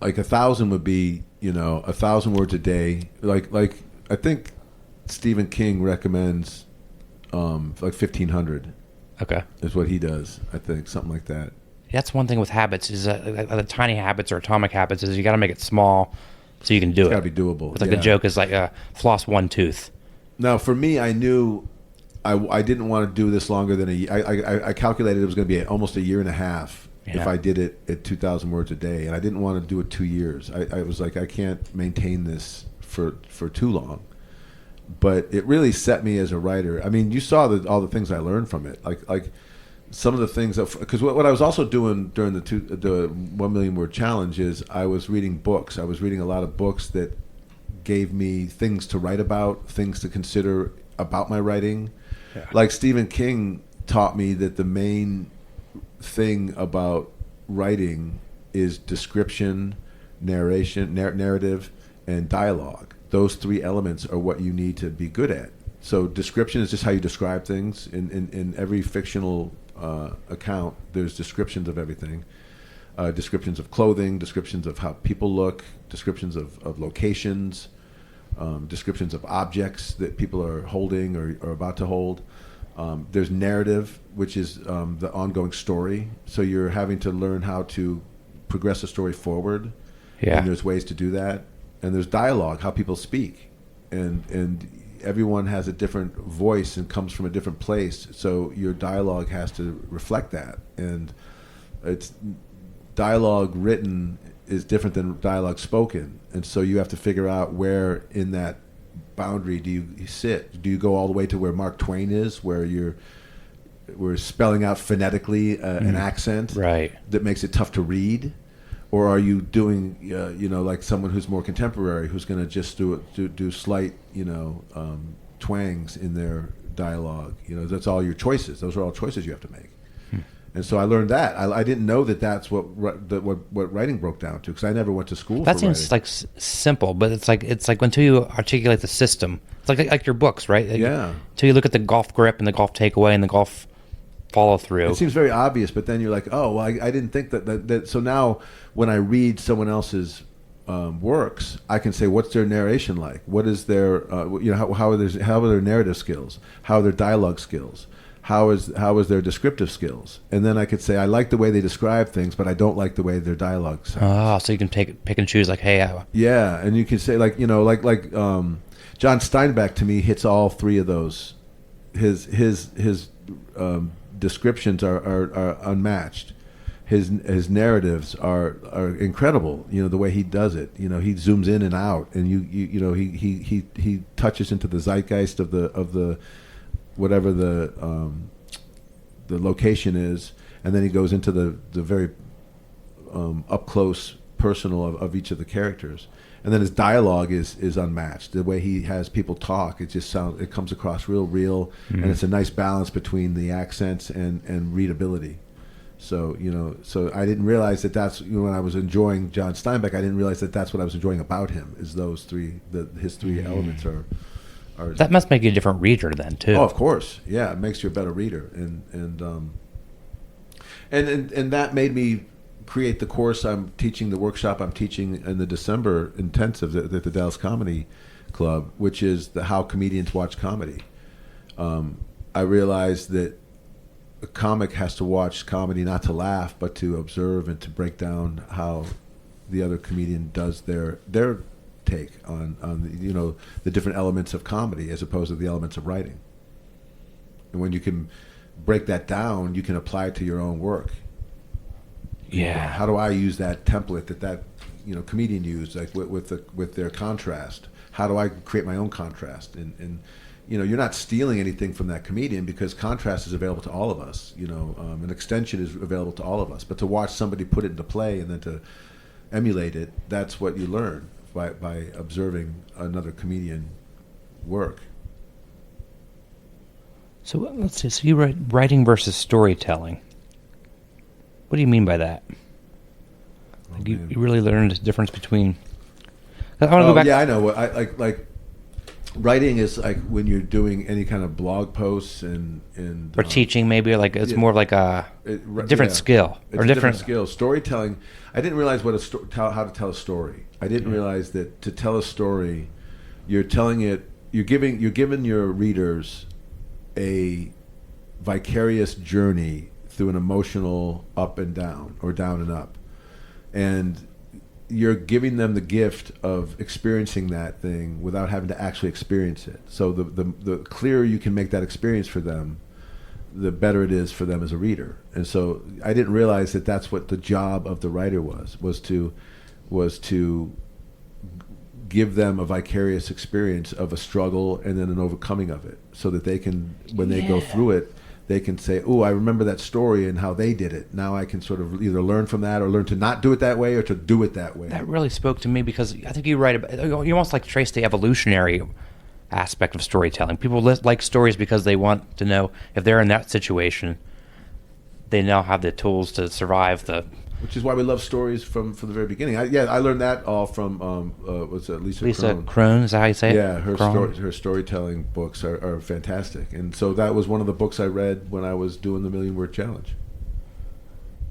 [SPEAKER 1] Like 1,000 would be, 1,000 words a day. Like I think Stephen King recommends like 1,500.
[SPEAKER 3] Okay,
[SPEAKER 1] is what he does. I think something like that.
[SPEAKER 3] That's one thing with habits is the tiny habits or atomic habits is you got to make it small so you can do it.
[SPEAKER 1] It's got to be doable.
[SPEAKER 3] It's like the joke is like floss one tooth.
[SPEAKER 1] Now, for me, I knew I didn't want to do this longer than a year. I calculated it was going to be almost a year and a half if I did it at 2,000 words a day, and I didn't want to do it 2 years. I was like, I can't maintain this for too long. But it really set me as a writer. I mean, you saw all the things I learned from it. Like some of the things that, because what I was also doing during the 1 million word challenge is I was reading books. I was reading a lot of books that gave me things to write about, things to consider about my writing.
[SPEAKER 3] Yeah.
[SPEAKER 1] Like Stephen King taught me that the main thing about writing is description, narrative, and dialogue. Those three elements are what you need to be good at. So description is just how you describe things. In every fictional account, there's descriptions of everything. Descriptions of clothing, descriptions of how people look, descriptions of locations, descriptions of objects that people are holding or about to hold. There's narrative, which is the ongoing story. So you're having to learn how to progress a story forward.
[SPEAKER 3] Yeah.
[SPEAKER 1] And there's ways to do that. And there's dialogue, how people speak. And everyone has a different voice and comes from a different place. So your dialogue has to reflect that. And it's dialogue written is different than dialogue spoken. And so you have to figure out where in that boundary do you sit. Do you go all the way to where Mark Twain is, where we're spelling out phonetically an accent that makes it tough to read? Or are you doing, like someone who's more contemporary, who's going to just do slight, twangs in their dialogue? That's all your choices. Those are all choices you have to make. And so I learned that. I didn't know that that's what writing broke down to, because I never went to school.
[SPEAKER 3] That
[SPEAKER 1] for
[SPEAKER 3] seems
[SPEAKER 1] writing.
[SPEAKER 3] like simple, but it's like until you articulate the system. It's like your books, right?
[SPEAKER 1] Yeah.
[SPEAKER 3] Until you look at the golf grip and the golf takeaway and the golf follow through.
[SPEAKER 1] It seems very obvious, but then you're like, oh, well, I didn't think that. So now when I read someone else's works, I can say, what's their narration like? What is their, how are their narrative skills? How are their dialogue skills? How is their descriptive skills? And then I could say, I like the way they describe things, but I don't like the way their dialogue sounds.
[SPEAKER 3] Oh, so you can pick and choose, like, hey,
[SPEAKER 1] yeah, and you can say, like John Steinbeck to me hits all three of those. His descriptions are unmatched. His narratives are incredible. The way he does it. He zooms in and out, and he touches into the zeitgeist of the whatever the location is, and then he goes into the very up close personal of each of the characters. And then his dialogue is unmatched. The way he has people talk, it comes across real, and it's a nice balance between the accents and readability. So so I didn't realize that's when I was enjoying John Steinbeck. I didn't realize that's what I was enjoying about him. Is those three his three elements are.
[SPEAKER 3] That must make you a different reader then too.
[SPEAKER 1] Oh, of course, yeah, it makes you a better reader, and that made me create the course I'm teaching, the workshop I'm teaching in the December intensive at the Dallas Comedy Club, which is how comedians watch comedy. I realized that a comic has to watch comedy not to laugh, but to observe and to break down how the other comedian does their take on the different elements of comedy as opposed to the elements of writing. And when you can break that down, you can apply it to your own work.
[SPEAKER 3] Yeah.
[SPEAKER 1] How do I use that template that comedian used, like with their contrast? How do I create my own contrast? And you're not stealing anything from that comedian, because contrast is available to all of us. An extension is available to all of us. But to watch somebody put it into play and then to emulate it, that's what you learn by observing another comedian work.
[SPEAKER 3] So let's see. So you write writing versus storytelling. What do you mean by that? Like you really learned the difference between. I want to go back.
[SPEAKER 1] Yeah, I know. What I like. Writing is like when you're doing any kind of blog posts and
[SPEAKER 3] or teaching, maybe, or like it's more of like a different skill
[SPEAKER 1] it's
[SPEAKER 3] or
[SPEAKER 1] a
[SPEAKER 3] different
[SPEAKER 1] skill. Storytelling. I didn't realize how to tell a story. I didn't realize that to tell a story, you're telling it. You're giving your readers a vicarious journey through an emotional up and down or down and up, and you're giving them the gift of experiencing that thing without having to actually experience it. So the clearer you can make that experience for them, the better it is for them as a reader. And so I didn't realize that that's what the job of the writer was to give them a vicarious experience of a struggle and then an overcoming of it, so that they can, when they go through it, they can say, "Oh, I remember that story and how they did it. Now I can sort of either learn from that or learn to not do it that way or to do it that way."
[SPEAKER 3] That really spoke to me because I think you write about, you almost like trace the evolutionary aspect of storytelling. People like stories because they want to know if they're in that situation, they now have the tools to survive the.
[SPEAKER 1] Which is why we love stories from the very beginning. I learned that all from what's that, Lisa
[SPEAKER 3] Kron, is that how you say it?
[SPEAKER 1] Yeah, her storytelling books are fantastic, and so that was one of the books I read when I was doing the Million Word Challenge.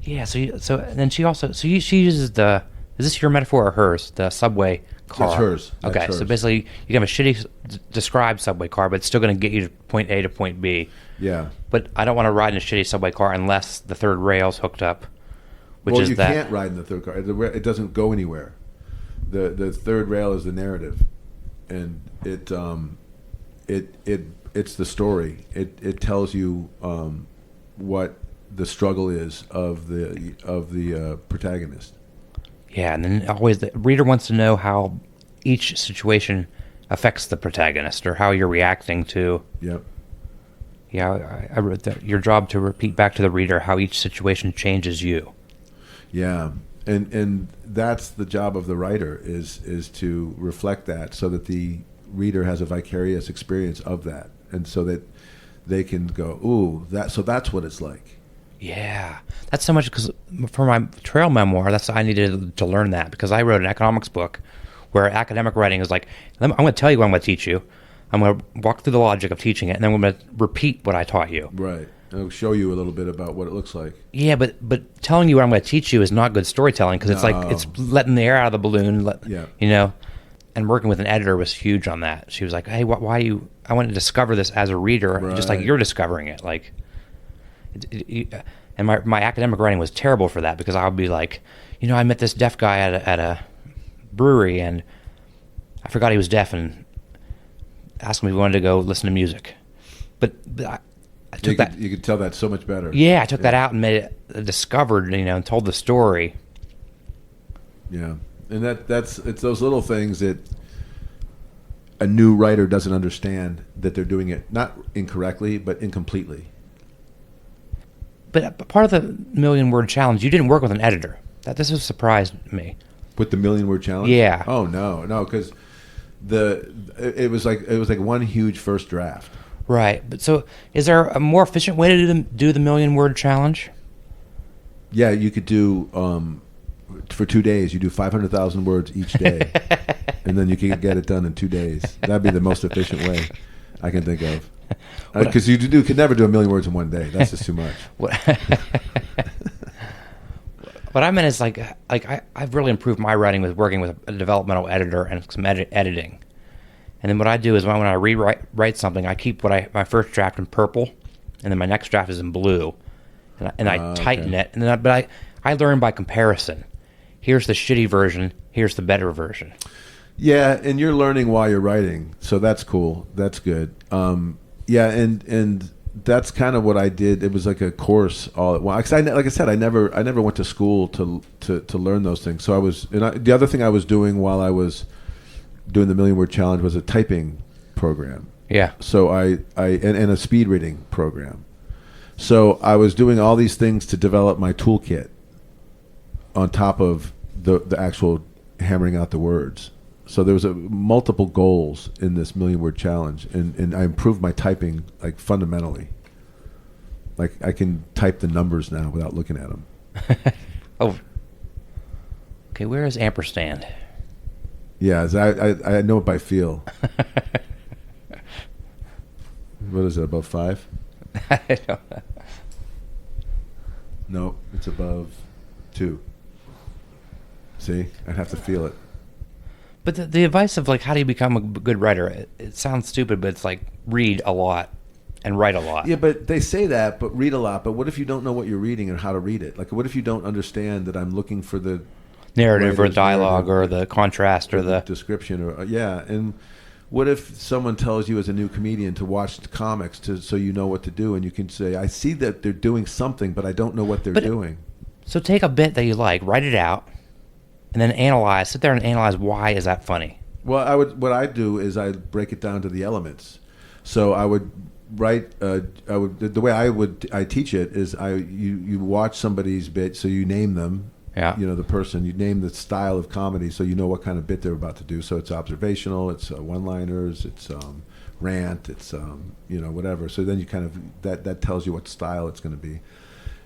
[SPEAKER 3] Yeah, so and then she uses the, is this your metaphor or hers? The subway car.
[SPEAKER 1] That's hers. That's
[SPEAKER 3] okay,
[SPEAKER 1] hers.
[SPEAKER 3] so basically you have a shitty described subway car, but it's still going to get you to point A to point B.
[SPEAKER 1] Yeah.
[SPEAKER 3] But I don't want to ride in a shitty subway car unless the third rail's hooked up. Which is
[SPEAKER 1] you
[SPEAKER 3] that
[SPEAKER 1] can't ride in the third car. It doesn't go anywhere. The third rail is the narrative, and it's the story. It tells you what the struggle is of the protagonist.
[SPEAKER 3] Yeah, and then always the reader wants to know how each situation affects the protagonist or how you're reacting to.
[SPEAKER 1] Yep.
[SPEAKER 3] Yeah, I wrote that. Your job to repeat back to the reader how each situation changes you.
[SPEAKER 1] Yeah, and that's the job of the writer is to reflect that so that the reader has a vicarious experience of that, and so that they can go, ooh, that's what it's like.
[SPEAKER 3] Yeah, that's so much because for my trail memoir, I needed to learn that because I wrote an economics book where academic writing is like, I'm going to tell you what I'm going to teach you. I'm going to walk through the logic of teaching it, and then I'm going to repeat what I taught you.
[SPEAKER 1] Right. It'll show you a little bit about what it looks like.
[SPEAKER 3] Yeah, but telling you what I'm going to teach you is not good storytelling because it's like it's letting the air out of the balloon.
[SPEAKER 1] Yeah.
[SPEAKER 3] You know, and working with an editor was huge on that. She was like, "Hey, why you? I want to discover this as a reader,
[SPEAKER 1] right.
[SPEAKER 3] just like you're discovering it." Like, and my academic writing was terrible for that because I would be like, I met this deaf guy at a brewery and I forgot he was deaf and asked him if he wanted to go listen to music, but I took that.
[SPEAKER 1] You could tell that so much better.
[SPEAKER 3] Yeah, I took that out and made it discovered, and told the story.
[SPEAKER 1] Yeah, and it's those little things that a new writer doesn't understand, that they're doing it not incorrectly but incompletely.
[SPEAKER 3] But part of the Million Word Challenge, you didn't work with an editor. This has surprised me.
[SPEAKER 1] With the Million Word Challenge?
[SPEAKER 3] Yeah.
[SPEAKER 1] Oh no, because it was like one huge first draft.
[SPEAKER 3] Right, but so is there a more efficient way to do the Million Word Challenge?
[SPEAKER 1] Yeah, you could do for 2 days. You do 500,000 words each day, and then you can get it done in 2 days. That'd be the most efficient way I can think of. Because you could never do 1,000,000 words in 1 day. That's just too much.
[SPEAKER 3] What I meant is I've really improved my writing with working with a developmental editor and some editing. And then what I do is when I rewrite something, I keep my first draft in purple, and then my next draft is in blue, and I tighten it. And then I learn by comparison. Here's the shitty version. Here's the better version.
[SPEAKER 1] Yeah, and you're learning while you're writing, so that's cool. That's good. Yeah, and that's kind of what I did. It was like a course all at once. Like I said, I never went to school to learn those things. So the other thing I was doing while I was doing the Million Word Challenge was a typing program.
[SPEAKER 3] Yeah.
[SPEAKER 1] So and a speed reading program. So I was doing all these things to develop my toolkit on top of the actual hammering out the words. So there was multiple goals in this Million Word Challenge, and I improved my typing like fundamentally. Like I can type the numbers now without looking at them.
[SPEAKER 3] Oh. Okay, where is ampersand?
[SPEAKER 1] Yeah, I know it by feel. What is it, above 5?
[SPEAKER 3] I don't know.
[SPEAKER 1] No, it's above 2. See? I'd have to feel it.
[SPEAKER 3] But the advice of how do you become a good writer, it sounds stupid, but it's like read a lot and write a lot.
[SPEAKER 1] Yeah, but they say that, but read a lot. But what if you don't know what you're reading and how to read it? Like, what if you don't understand that I'm looking for the
[SPEAKER 3] narrative or dialogue or the contrast or the
[SPEAKER 1] description or and what if someone tells you as a new comedian to watch comics so you know what to do, and you can say, I see that they're doing something, but I don't know what they're doing.
[SPEAKER 3] So take a bit that you like, write it out, and then sit there and analyze why is that funny.
[SPEAKER 1] Well, what I do is I break it down to the elements. So I would write. The way I teach it is you watch somebody's bit, so you name them.
[SPEAKER 3] Yeah.
[SPEAKER 1] You know, the person, you name the style of comedy, so you know what kind of bit they're about to do. So it's observational, it's one-liners, it's rant, it's whatever. So then you kind of that tells you what style it's going to be,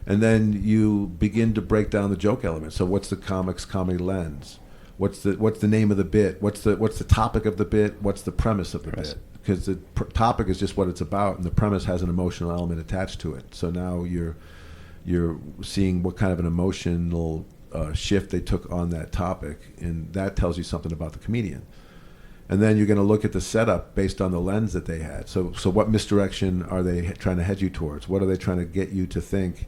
[SPEAKER 1] and then you begin to break down the joke elements. So what's the comic's comedy lens? What's the name of the bit? What's the topic of the bit? What's the premise of the bit? Because the topic is just what it's about, and the premise has an emotional element attached to it. So now you're seeing what kind of an emotional shift they took on that topic, and that tells you something about the comedian. And then you're going to look at the setup based on the lens that they had. So what misdirection are they trying to head you towards? What are they trying to get you to think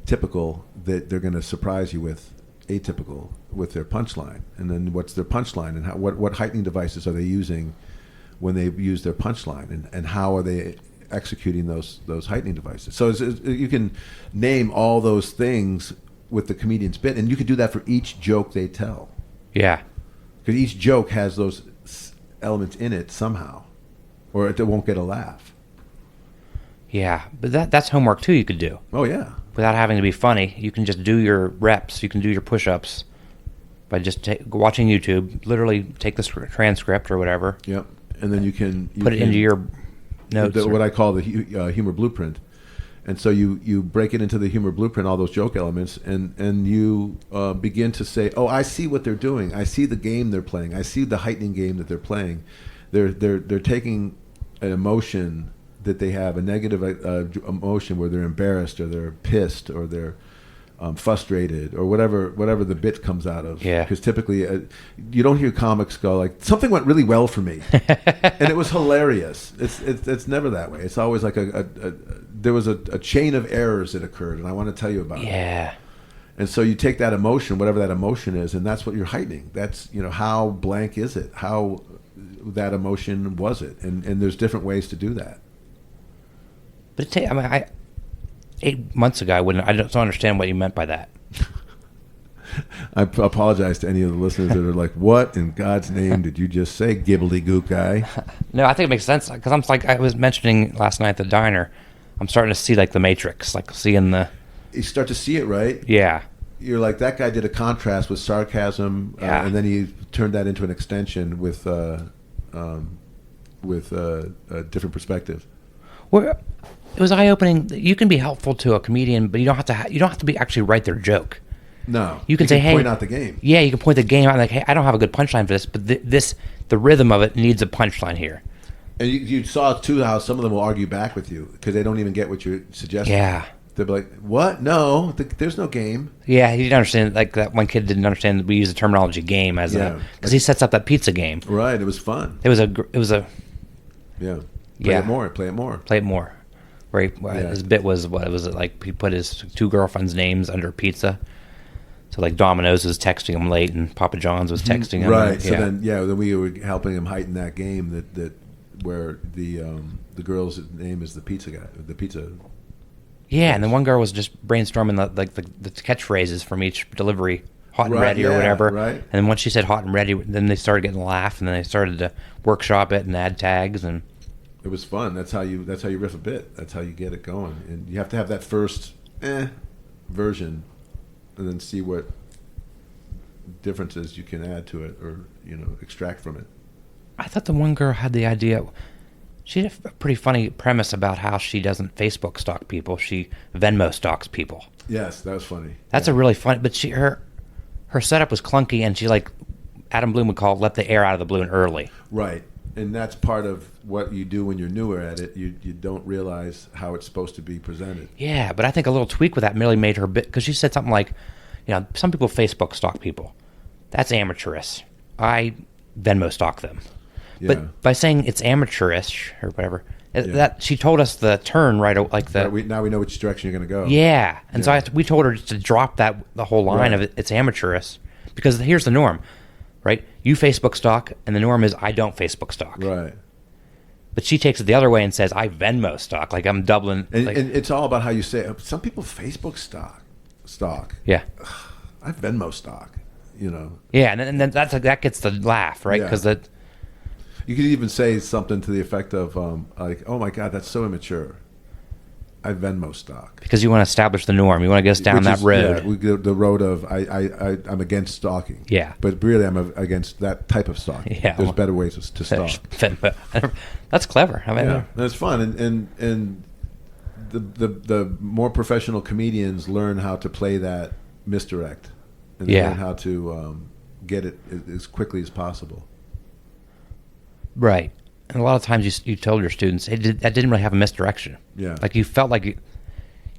[SPEAKER 1] typical that they're going to surprise you with atypical with their punchline? And then what's their punchline, and what heightening devices are they using when they use their punchline, and how are they executing those heightening devices? So you can name all those things with the comedian's bit, and you could do that for each joke they tell.
[SPEAKER 3] Yeah.
[SPEAKER 1] Because each joke has those elements in it somehow, or it won't get a laugh.
[SPEAKER 3] Yeah, but that's homework too you could do.
[SPEAKER 1] Oh, yeah.
[SPEAKER 3] Without having to be funny. You can just do your reps. You can do your push-ups by just watching YouTube. Literally take the transcript or whatever.
[SPEAKER 1] Yep. And then you
[SPEAKER 3] put it into your notes.
[SPEAKER 1] What I call the humor blueprint. And so you break it into the humor blueprint, all those joke elements, and you begin to say, oh, I see what they're doing. I see the game they're playing. I see the heightening game that they're playing. They're taking an emotion that they have, a negative emotion where they're embarrassed or they're pissed or they're frustrated or whatever the bit comes out of.
[SPEAKER 3] Yeah.
[SPEAKER 1] Because typically you don't hear comics go like, something went really well for me, and it was hilarious. It's never that way. It's always like there was a chain of errors that occurred, and I want to tell you about it.
[SPEAKER 3] Yeah.
[SPEAKER 1] And so you take that emotion, whatever that emotion is, and that's what you're heightening. That's, how blank is it? How that emotion was it? And there's different ways to do that.
[SPEAKER 3] But 8 months ago, I don't understand what you meant by that.
[SPEAKER 1] I apologize to any of the listeners that are like, what in God's name did you just say, gibbly-gook guy?
[SPEAKER 3] No, I think it makes sense, because I was mentioning last night at the diner, I'm starting to see like the Matrix, like seeing the...
[SPEAKER 1] You start to see it, right?
[SPEAKER 3] Yeah.
[SPEAKER 1] You're like, that guy did a contrast with sarcasm,
[SPEAKER 3] Yeah.
[SPEAKER 1] and then he turned that into an extension with a different perspective.
[SPEAKER 3] Well, it was eye-opening. You can be helpful to a comedian, but you don't have to be actually write their joke.
[SPEAKER 1] No,
[SPEAKER 3] you can say, "Hey,"
[SPEAKER 1] point out the game.
[SPEAKER 3] Yeah, you can point the game out like, "Hey, I don't have a good punchline for this, but the rhythm of it needs a punchline here."
[SPEAKER 1] And you saw too how some of them will argue back with you because they don't even get what you're suggesting.
[SPEAKER 3] Yeah,
[SPEAKER 1] they'll be like, "What? No, there's no game."
[SPEAKER 3] Yeah, he didn't understand. Like that one kid didn't understand that we use the terminology "game" as because he sets up that pizza game.
[SPEAKER 1] Right. It was fun.
[SPEAKER 3] It was a
[SPEAKER 1] yeah. Play it more.
[SPEAKER 3] Where his bit was what was it like? He put his 2 girlfriends' names under pizza. So like Domino's was texting him late, and Papa John's was texting him.
[SPEAKER 1] Right. So then we were helping him heighten that game that where the girl's name is the pizza guy, the pizza.
[SPEAKER 3] Yeah, and then one girl was just brainstorming the catchphrases from each delivery, hot and ready or whatever.
[SPEAKER 1] Right.
[SPEAKER 3] And then once she said hot and ready, then they started getting a laugh, and then they started to workshop it and add tags, and
[SPEAKER 1] it was fun. That's how you riff a bit. That's how you get it going. And you have to have that first version, and then see what differences you can add to it or extract from it.
[SPEAKER 3] I thought the one girl had the idea. She had a pretty funny premise about how she doesn't Facebook stalk people. She Venmo stalks people.
[SPEAKER 1] Yes, that was funny.
[SPEAKER 3] That's a really funny. But her setup was clunky, and she Adam Bloom would call let the air out of the balloon early.
[SPEAKER 1] Right. And that's part of what you do when you're newer at it. You don't realize how it's supposed to be presented.
[SPEAKER 3] Yeah, but I think a little tweak with that really made her bit, because she said something like, some people Facebook stalk people. That's amateurish. I Venmo stalk them.
[SPEAKER 1] Yeah.
[SPEAKER 3] But by saying it's amateurish or whatever, that she told us the turn right, like the.
[SPEAKER 1] Now we know which direction you're going to go.
[SPEAKER 3] Yeah, and so we told her to drop the whole line of it's amateurish, because here's the norm. Right, you Facebook stalk, and the norm is I don't Facebook stalk.
[SPEAKER 1] Right,
[SPEAKER 3] but she takes it the other way and says I Venmo stalk, like I'm doubling.
[SPEAKER 1] And it's all about how you say it. Some people Facebook stalk.
[SPEAKER 3] Yeah,
[SPEAKER 1] I Venmo stalk.
[SPEAKER 3] Yeah, and then that gets the laugh, right? Because
[SPEAKER 1] You could even say something to the effect of like, "Oh my God, that's so immature. I Venmo stock."
[SPEAKER 3] Because you want to establish the norm. You want to get us down
[SPEAKER 1] Which
[SPEAKER 3] that
[SPEAKER 1] is,
[SPEAKER 3] road.
[SPEAKER 1] Yeah, we go the road of I'm against stalking.
[SPEAKER 3] Yeah.
[SPEAKER 1] But really, I'm against that type of stalking.
[SPEAKER 3] Yeah.
[SPEAKER 1] There's better ways to stalk.
[SPEAKER 3] That's clever. I mean,
[SPEAKER 1] Yeah, and it's fun, and the more professional comedians learn how to play that misdirect, and they learn how to get it as quickly as possible.
[SPEAKER 3] right. And a lot of times you told your students that didn't really have a misdirection.
[SPEAKER 1] Yeah.
[SPEAKER 3] Like you felt like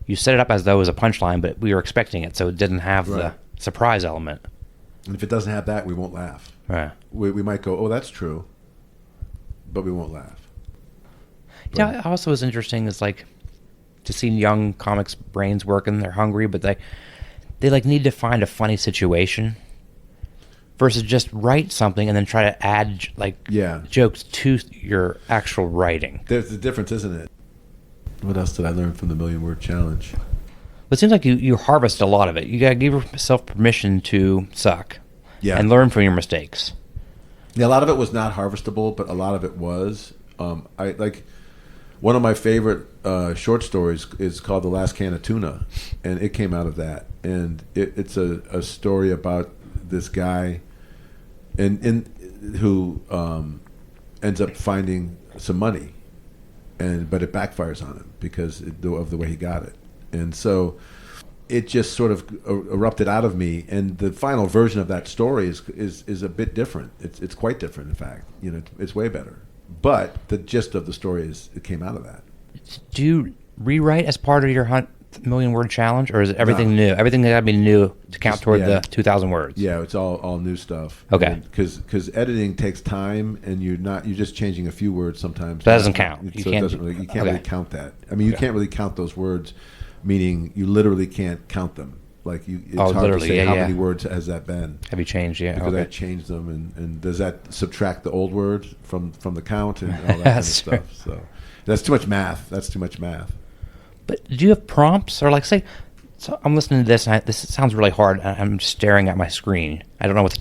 [SPEAKER 3] you set it up as though it was a punchline, but we were expecting it, so it didn't have the
[SPEAKER 1] Right.
[SPEAKER 3] surprise element.
[SPEAKER 1] And if it doesn't have that, we won't laugh.
[SPEAKER 3] Right.
[SPEAKER 1] We might go, "Oh, that's true," but we won't laugh.
[SPEAKER 3] Yeah. Also, was interesting is like to see young comics' brains working. They're hungry, but they like need to find a funny situation versus just write something and then try to add jokes to your actual writing.
[SPEAKER 1] There's the difference, isn't it? What else did I learn from the Million Word Challenge?
[SPEAKER 3] But it seems like you harvest a lot of it. You gotta give yourself permission to suck, and learn from your mistakes.
[SPEAKER 1] Yeah, a lot of it was not harvestable, but a lot of it was. I like one of my favorite short stories is called "The Last Can of Tuna," and it came out of that. And it's a story about this guy, and who ends up finding some money, but it backfires on him because of the way he got it, and so it just sort of erupted out of me. And the final version of that story is a bit different. It's quite different, in fact. It's way better. But the gist of the story it came out of that.
[SPEAKER 3] Do you rewrite as part of your Million Word Challenge, or is it everything new? Everything got to be new to count toward the 2,000 words.
[SPEAKER 1] Yeah, it's all new stuff.
[SPEAKER 3] Okay.
[SPEAKER 1] Because editing takes time, and you're just changing a few words sometimes.
[SPEAKER 3] That doesn't count.
[SPEAKER 1] You can't really count that. I mean, you can't really count those words, meaning you literally can't count them. Like it's hard to say how many words has that been.
[SPEAKER 3] Have you changed? Yeah.
[SPEAKER 1] Because I changed them, and does that subtract the old word from the count and all that kind of stuff? So that's too much math.
[SPEAKER 3] But do you have prompts, or like say, so I'm listening to this, and this sounds really hard. I'm staring at my screen. I don't know what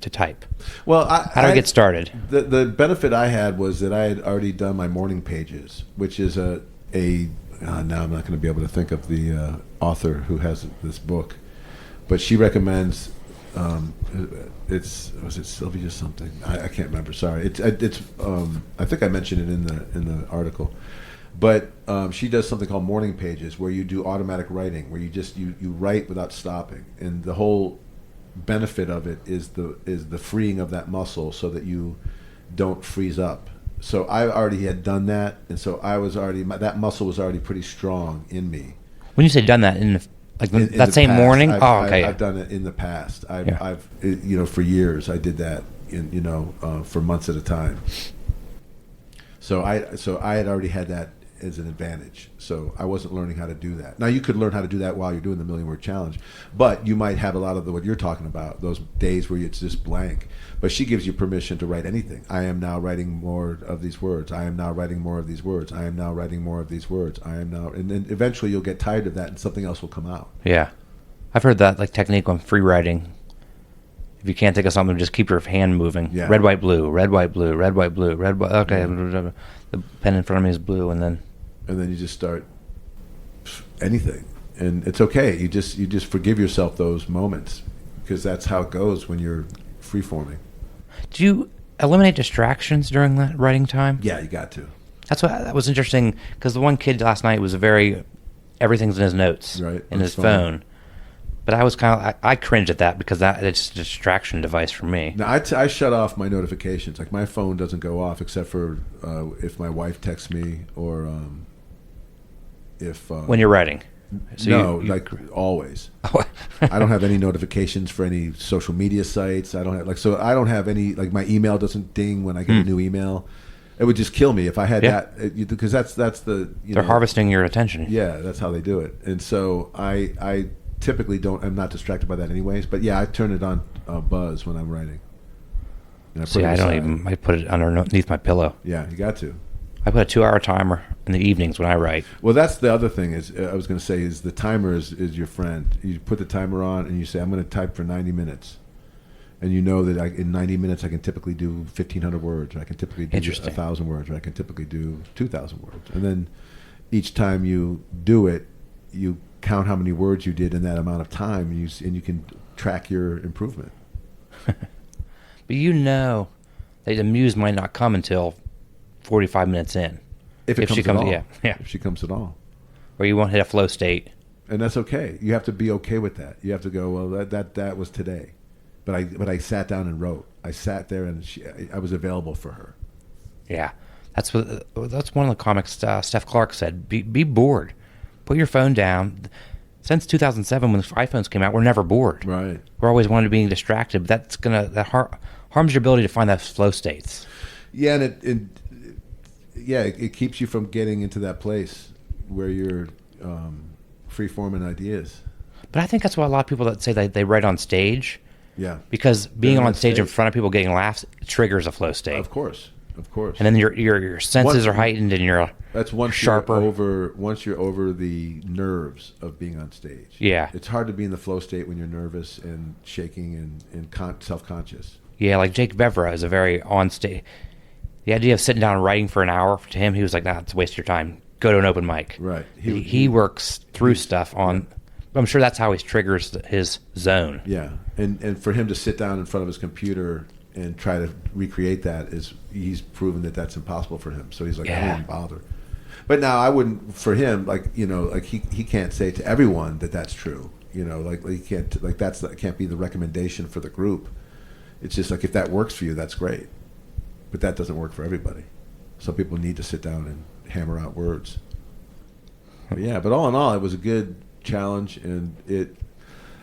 [SPEAKER 3] to type.
[SPEAKER 1] Well,
[SPEAKER 3] how do I get started?
[SPEAKER 1] The benefit I had was that I had already done my morning pages, which is now I'm not going to be able to think of the author who has this book, but she recommends was it Sylvia something? I can't remember. Sorry. It's I think I mentioned it in the article. But she does something called morning pages, where you do automatic writing, where you write without stopping, and the whole benefit of it is the freeing of that muscle, so that you don't freeze up. So I already had done that, and so that muscle was already pretty strong in me.
[SPEAKER 3] When you say done that in that same
[SPEAKER 1] past,
[SPEAKER 3] morning,
[SPEAKER 1] I've done it in the past. I've for years I did that for months at a time. So I had already had that as an advantage. So I wasn't learning how to do that. Now you could learn how to do that while you're doing the Million Word Challenge, but you might have a lot of what you're talking about, those days where it's just blank. But she gives you permission to write anything. I am now writing more of these words. I am now writing more of these words. I am now writing more of these words. And then eventually you'll get tired of that, and something else will come out.
[SPEAKER 3] Yeah, I've heard that technique on free writing. If you can't think of something, just keep your hand moving.
[SPEAKER 1] Yeah.
[SPEAKER 3] Red, white, blue. Red, white, blue. Red, white, blue. Red, white. Okay, the pen in front of me is blue, and then
[SPEAKER 1] you just start anything, and it's okay. You just forgive yourself those moments, because that's how it goes when you're free-forming.
[SPEAKER 3] Do you eliminate distractions during that writing time?
[SPEAKER 1] Yeah, you got to.
[SPEAKER 3] That was interesting, because the one kid last night was everything's in his notes,
[SPEAKER 1] right,
[SPEAKER 3] in his phone. But I was I cringed at that, because it's a distraction device for me.
[SPEAKER 1] Now I shut off my notifications. Like my phone doesn't go off except for if my wife texts me, or if
[SPEAKER 3] when you're writing.
[SPEAKER 1] So like always. I don't have any notifications for any social media sites. I don't have any, like my email doesn't ding when I get a new email. It would just kill me if I had that, because that's the
[SPEAKER 3] they're harvesting your attention.
[SPEAKER 1] Yeah, that's how they do it. And so I typically I'm not distracted by that anyways. But yeah, I turn it on buzz when I'm writing.
[SPEAKER 3] I put it underneath my pillow.
[SPEAKER 1] Yeah, you got to.
[SPEAKER 3] I put a 2-hour timer in the evenings when I write.
[SPEAKER 1] Well, that's the other thing I was going to say is the timer is your friend. You put the timer on and you say, I'm going to type for 90 minutes. and you know that in 90 minutes I can typically do 1,500 words, or I can typically do
[SPEAKER 3] Interesting.
[SPEAKER 1] 1,000 words, or I can typically do 2,000 words. And then each time you do it, you count how many words you did in that amount of time, and you can track your improvement.
[SPEAKER 3] But you know that the muse might not come until 45 minutes in.
[SPEAKER 1] If
[SPEAKER 3] she
[SPEAKER 1] she
[SPEAKER 3] comes,
[SPEAKER 1] comes at all.
[SPEAKER 3] yeah.
[SPEAKER 1] If she comes at all.
[SPEAKER 3] Or you won't hit a flow state.
[SPEAKER 1] And that's okay. You have to be okay with that. You have to go, well, that was today. But I sat down and wrote. I sat there and I was available for her.
[SPEAKER 3] Yeah. That's one of the comics Steph Clark said. Be bored. Put your phone down. Since 2007, when the iPhones came out, we're never bored.
[SPEAKER 1] Right.
[SPEAKER 3] We're always wanting to be distracted. But that harms your ability to find those flow states.
[SPEAKER 1] Yeah, and it keeps you from getting into that place where you're free-forming ideas.
[SPEAKER 3] But I think that's why a lot of people that say they write on stage.
[SPEAKER 1] Yeah.
[SPEAKER 3] Because being
[SPEAKER 1] They're
[SPEAKER 3] on stage in front of people getting laughs triggers a flow state.
[SPEAKER 1] Of course.
[SPEAKER 3] And then your senses are heightened and you're
[SPEAKER 1] once
[SPEAKER 3] sharper.
[SPEAKER 1] You're over the nerves of being on stage.
[SPEAKER 3] Yeah.
[SPEAKER 1] It's hard to be in the flow state when you're nervous and shaking and self-conscious.
[SPEAKER 3] Yeah, like Jake Bevra is a very on stage. The idea of sitting down and writing for an hour, to him, he was like, nah, it's a waste of your time. Go to an open mic.
[SPEAKER 1] Right.
[SPEAKER 3] He works through stuff on... I'm sure that's how he triggers his zone.
[SPEAKER 1] Yeah. And for him to sit down in front of his computer and try to recreate that he's proven that that's impossible for him. So he's like, I don't even bother. But now I wouldn't, for him, he can't say to everyone that that's true. He can't, that can't be the recommendation for the group. It's just like, if that works for you, that's great. But that doesn't work for everybody. Some people need to sit down and hammer out words. But all in all, it was a good challenge, and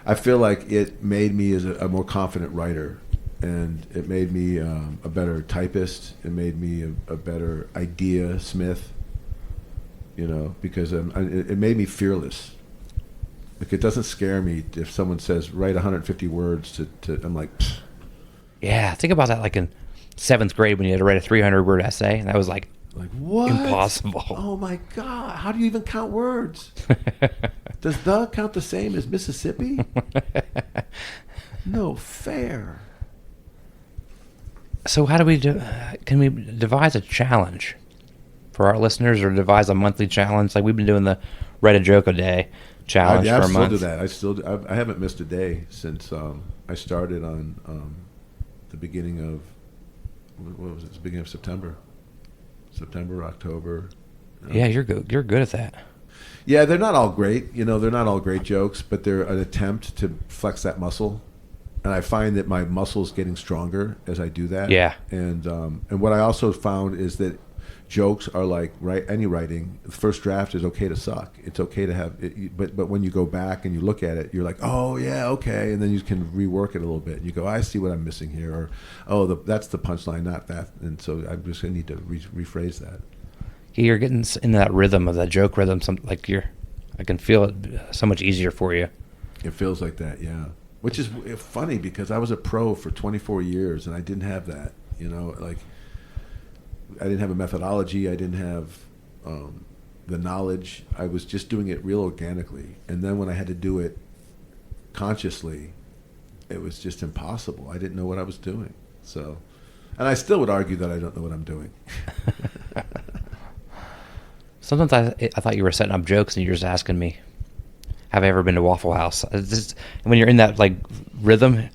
[SPEAKER 1] I feel like it made me as a more confident writer, and it made me a better typist. It made me a better idea smith, because it made me fearless. Like, it doesn't scare me if someone says write 150 words to I'm like, pfft.
[SPEAKER 3] Yeah, think about that, like in 7th grade when you had to write a 300-word essay, and that was like
[SPEAKER 1] what?
[SPEAKER 3] impossible.
[SPEAKER 1] Oh my God! How do you even count words? Does the count the same as Mississippi? No fair.
[SPEAKER 3] So how do we can we devise a challenge for our listeners, or devise a monthly challenge? Like, we've been doing the write a joke a day challenge for a month.
[SPEAKER 1] I still do that. I haven't missed a day since I started on the beginning of, what was it? The beginning of September, October.
[SPEAKER 3] Yeah, you're good. You're good at that.
[SPEAKER 1] Yeah, they're not all great. They're not all great jokes, but they're an attempt to flex that muscle. And I find that my muscle's getting stronger as I do that.
[SPEAKER 3] Yeah.
[SPEAKER 1] And what I also found is that jokes are like any writing. The first draft is okay to suck. It's okay to have it, but when you go back and you look at it, you're like, oh yeah, okay, and then you can rework it a little bit. And you go, I see what I'm missing here, or that's the punchline, not that. And so I'm just gonna need to rephrase that.
[SPEAKER 3] Yeah, you're getting into that rhythm of that joke rhythm. I can feel it so much easier for you.
[SPEAKER 1] It feels like that, yeah. Which is funny because I was a pro for 24 years and I didn't have that. I didn't have a methodology. I didn't have the knowledge. I was just doing it real organically. And then when I had to do it consciously, it was just impossible. I didn't know what I was doing. So, and I still would argue that I don't know what I'm doing.
[SPEAKER 3] Sometimes I thought you were setting up jokes and you're just asking me, have I ever been to Waffle House? When you're in that like rhythm, do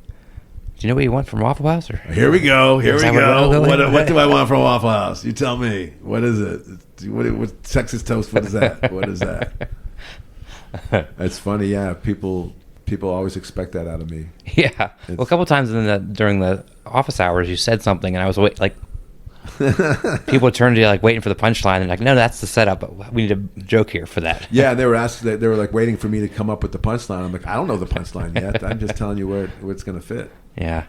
[SPEAKER 3] you know what you want from Waffle House? Or
[SPEAKER 1] Here we go. What
[SPEAKER 3] do
[SPEAKER 1] I want from Waffle House? You tell me. What is it? What Texas toast? What is that? What is that? It's funny. Yeah, people always expect that out of me.
[SPEAKER 3] Yeah. Well, a couple times during the office hours, you said something, and I was people would turn to you like waiting for the punchline, and like, no, that's the setup. But we need a joke here for that.
[SPEAKER 1] Yeah, they were like waiting for me to come up with the punchline. I'm like, I don't know the punchline yet. I'm just telling you where it's going to fit.
[SPEAKER 3] Yeah.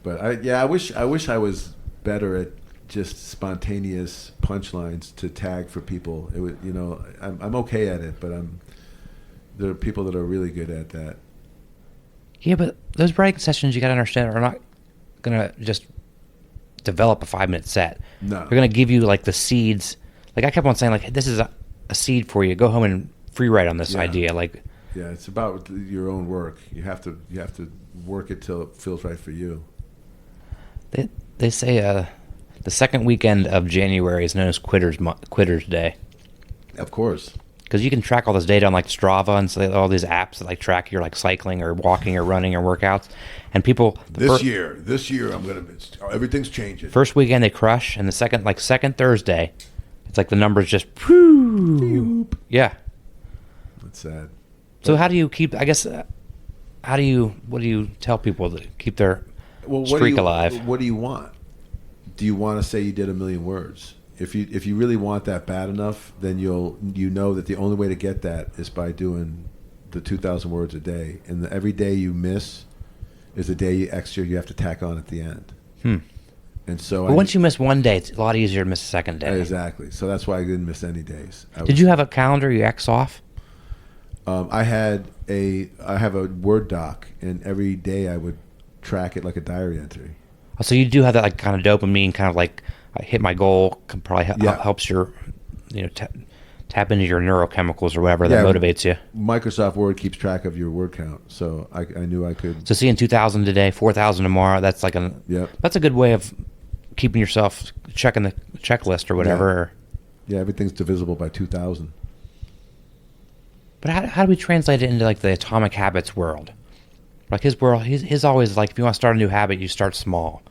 [SPEAKER 1] But I wish I was better at just spontaneous punchlines to tag for people. It would, I'm okay at it, but there are people that are really good at that.
[SPEAKER 3] Yeah, but those writing sessions, you got to understand, are not going to just develop a 5-minute set.
[SPEAKER 1] No.
[SPEAKER 3] They're going to give you like the seeds. Like, I kept on saying, like, this is a seed for you. Go home and free write on this idea. Like,
[SPEAKER 1] Yeah, it's about your own work. You have to work it till it feels right for you.
[SPEAKER 3] They say the second weekend of January is known as Quitter's Day.
[SPEAKER 1] Of course.
[SPEAKER 3] Because you can track all this data on like Strava and so all these apps that like track your like cycling or walking or running or workouts. And people
[SPEAKER 1] This year everything's changing.
[SPEAKER 3] First weekend they crush, and the second Thursday, it's like the numbers just whoo. Yeah.
[SPEAKER 1] That's sad.
[SPEAKER 3] So how do you keep? I guess what do you tell people to keep their streak alive?
[SPEAKER 1] What do you want? Do you want to say you did 1 million words? If you really want that bad enough, then you know that the only way to get that is by doing the 2,000 words a day, and every day you miss is a day extra you have to tack on at the end. And so,
[SPEAKER 3] once you miss one day, it's a lot easier to miss the second day.
[SPEAKER 1] Exactly. So that's why I didn't miss any days.
[SPEAKER 3] Did you have a calendar you X off?
[SPEAKER 1] I have a Word doc, and every day I would track it like a diary entry.
[SPEAKER 3] Oh, so you do have that like kind of dopamine, kind of like I hit my goal. Probably helps your, tap into your neurochemicals or whatever that motivates you.
[SPEAKER 1] Microsoft Word keeps track of your word count, so I knew I could.
[SPEAKER 3] So seeing 2,000 today, 4,000 tomorrow. That's like that's a good way of keeping yourself checking the checklist or whatever.
[SPEAKER 1] Yeah, everything's divisible by 2,000.
[SPEAKER 3] But how do we translate it into like the Atomic Habits world? Like his world, his always like if you want to start a new habit, you start small.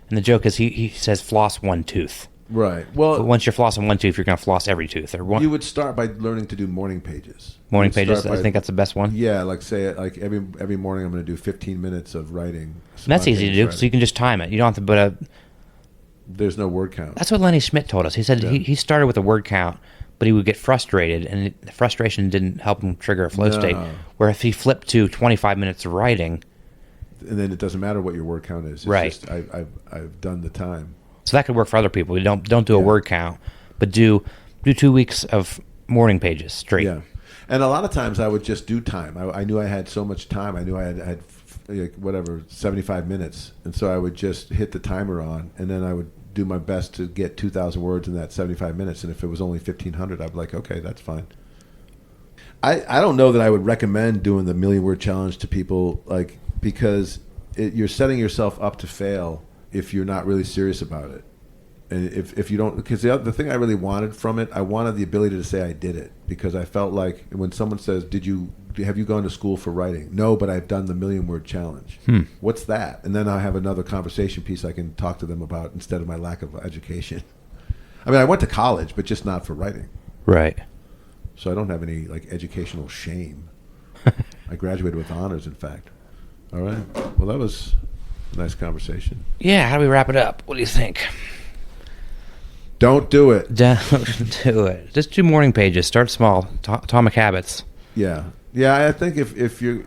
[SPEAKER 3] And the joke is he says floss one tooth.
[SPEAKER 1] Right. Well,
[SPEAKER 3] but once you're flossing one tooth, you're going to floss every tooth.
[SPEAKER 1] You would start by learning to do morning pages.
[SPEAKER 3] Morning pages. I think that's the best one.
[SPEAKER 1] Yeah, like say like every morning I'm going to do 15 minutes of writing.
[SPEAKER 3] And that's easy to do, so you can just time it. You don't have to put a.
[SPEAKER 1] There's no word count.
[SPEAKER 3] That's what Lenny Schmidt told us. He said he started with a word count, but he would get frustrated, and the frustration didn't help him trigger a flow state. Where if he flipped to 25 minutes of writing,
[SPEAKER 1] and then it doesn't matter what your word count is. It's
[SPEAKER 3] right.
[SPEAKER 1] Just, I've done the time.
[SPEAKER 3] So that could work for other people. You don't do a word count, but do 2 weeks of morning pages straight.
[SPEAKER 1] Yeah, and a lot of times I would just do time. I knew I had so much time. I knew I had like, 75 minutes, and so I would just hit the timer on, and then I would do my best to get 2,000 words in that 75 minutes. And if it was only 1,500, I'd be like, okay, that's fine. I don't know that I would recommend doing the 1,000,000 word challenge to people, like because you're setting yourself up to fail if you're not really serious about it. And if you don't, because the thing I really wanted from it, I wanted the ability to say I did it, because I felt like when someone says, have you gone to school for writing? No, but I've done the 1,000,000 word challenge. What's that? And then I have another conversation piece I can talk to them about instead of my lack of education. I mean, I went to college, but just not for writing.
[SPEAKER 3] Right.
[SPEAKER 1] So I don't have any like educational shame. I graduated with honors, in fact. All right. Well, that was a nice conversation.
[SPEAKER 3] Yeah. How do we wrap it up? What do you think?
[SPEAKER 1] Don't do it.
[SPEAKER 3] Don't do it. Just do morning pages. Start small. Atomic Habits.
[SPEAKER 1] Yeah. I think if you're,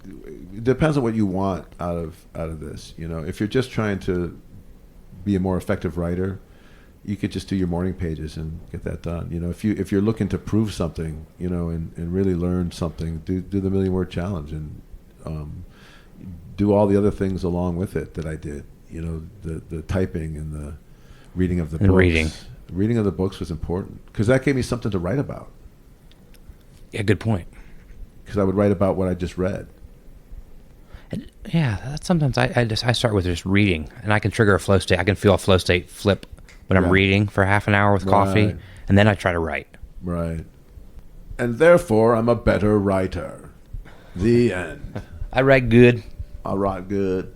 [SPEAKER 1] it depends on what you want out of this. If you're just trying to be a more effective writer, you could just do your morning pages and get that done. If you're looking to prove something, and really learn something, do the 1,000,000 word challenge and do all the other things along with it that I did. The typing and the reading of the books. Reading of the books was important because that gave me something to write about.
[SPEAKER 3] Yeah, good point.
[SPEAKER 1] Because I would write about what I just read.
[SPEAKER 3] And that's sometimes I start with just reading, and I can trigger a flow state. I can feel a flow state flip when I'm reading for half an hour with coffee, and then I try to write.
[SPEAKER 1] Right. And therefore, I'm a better writer. The end.
[SPEAKER 3] I write good.
[SPEAKER 1] I write good.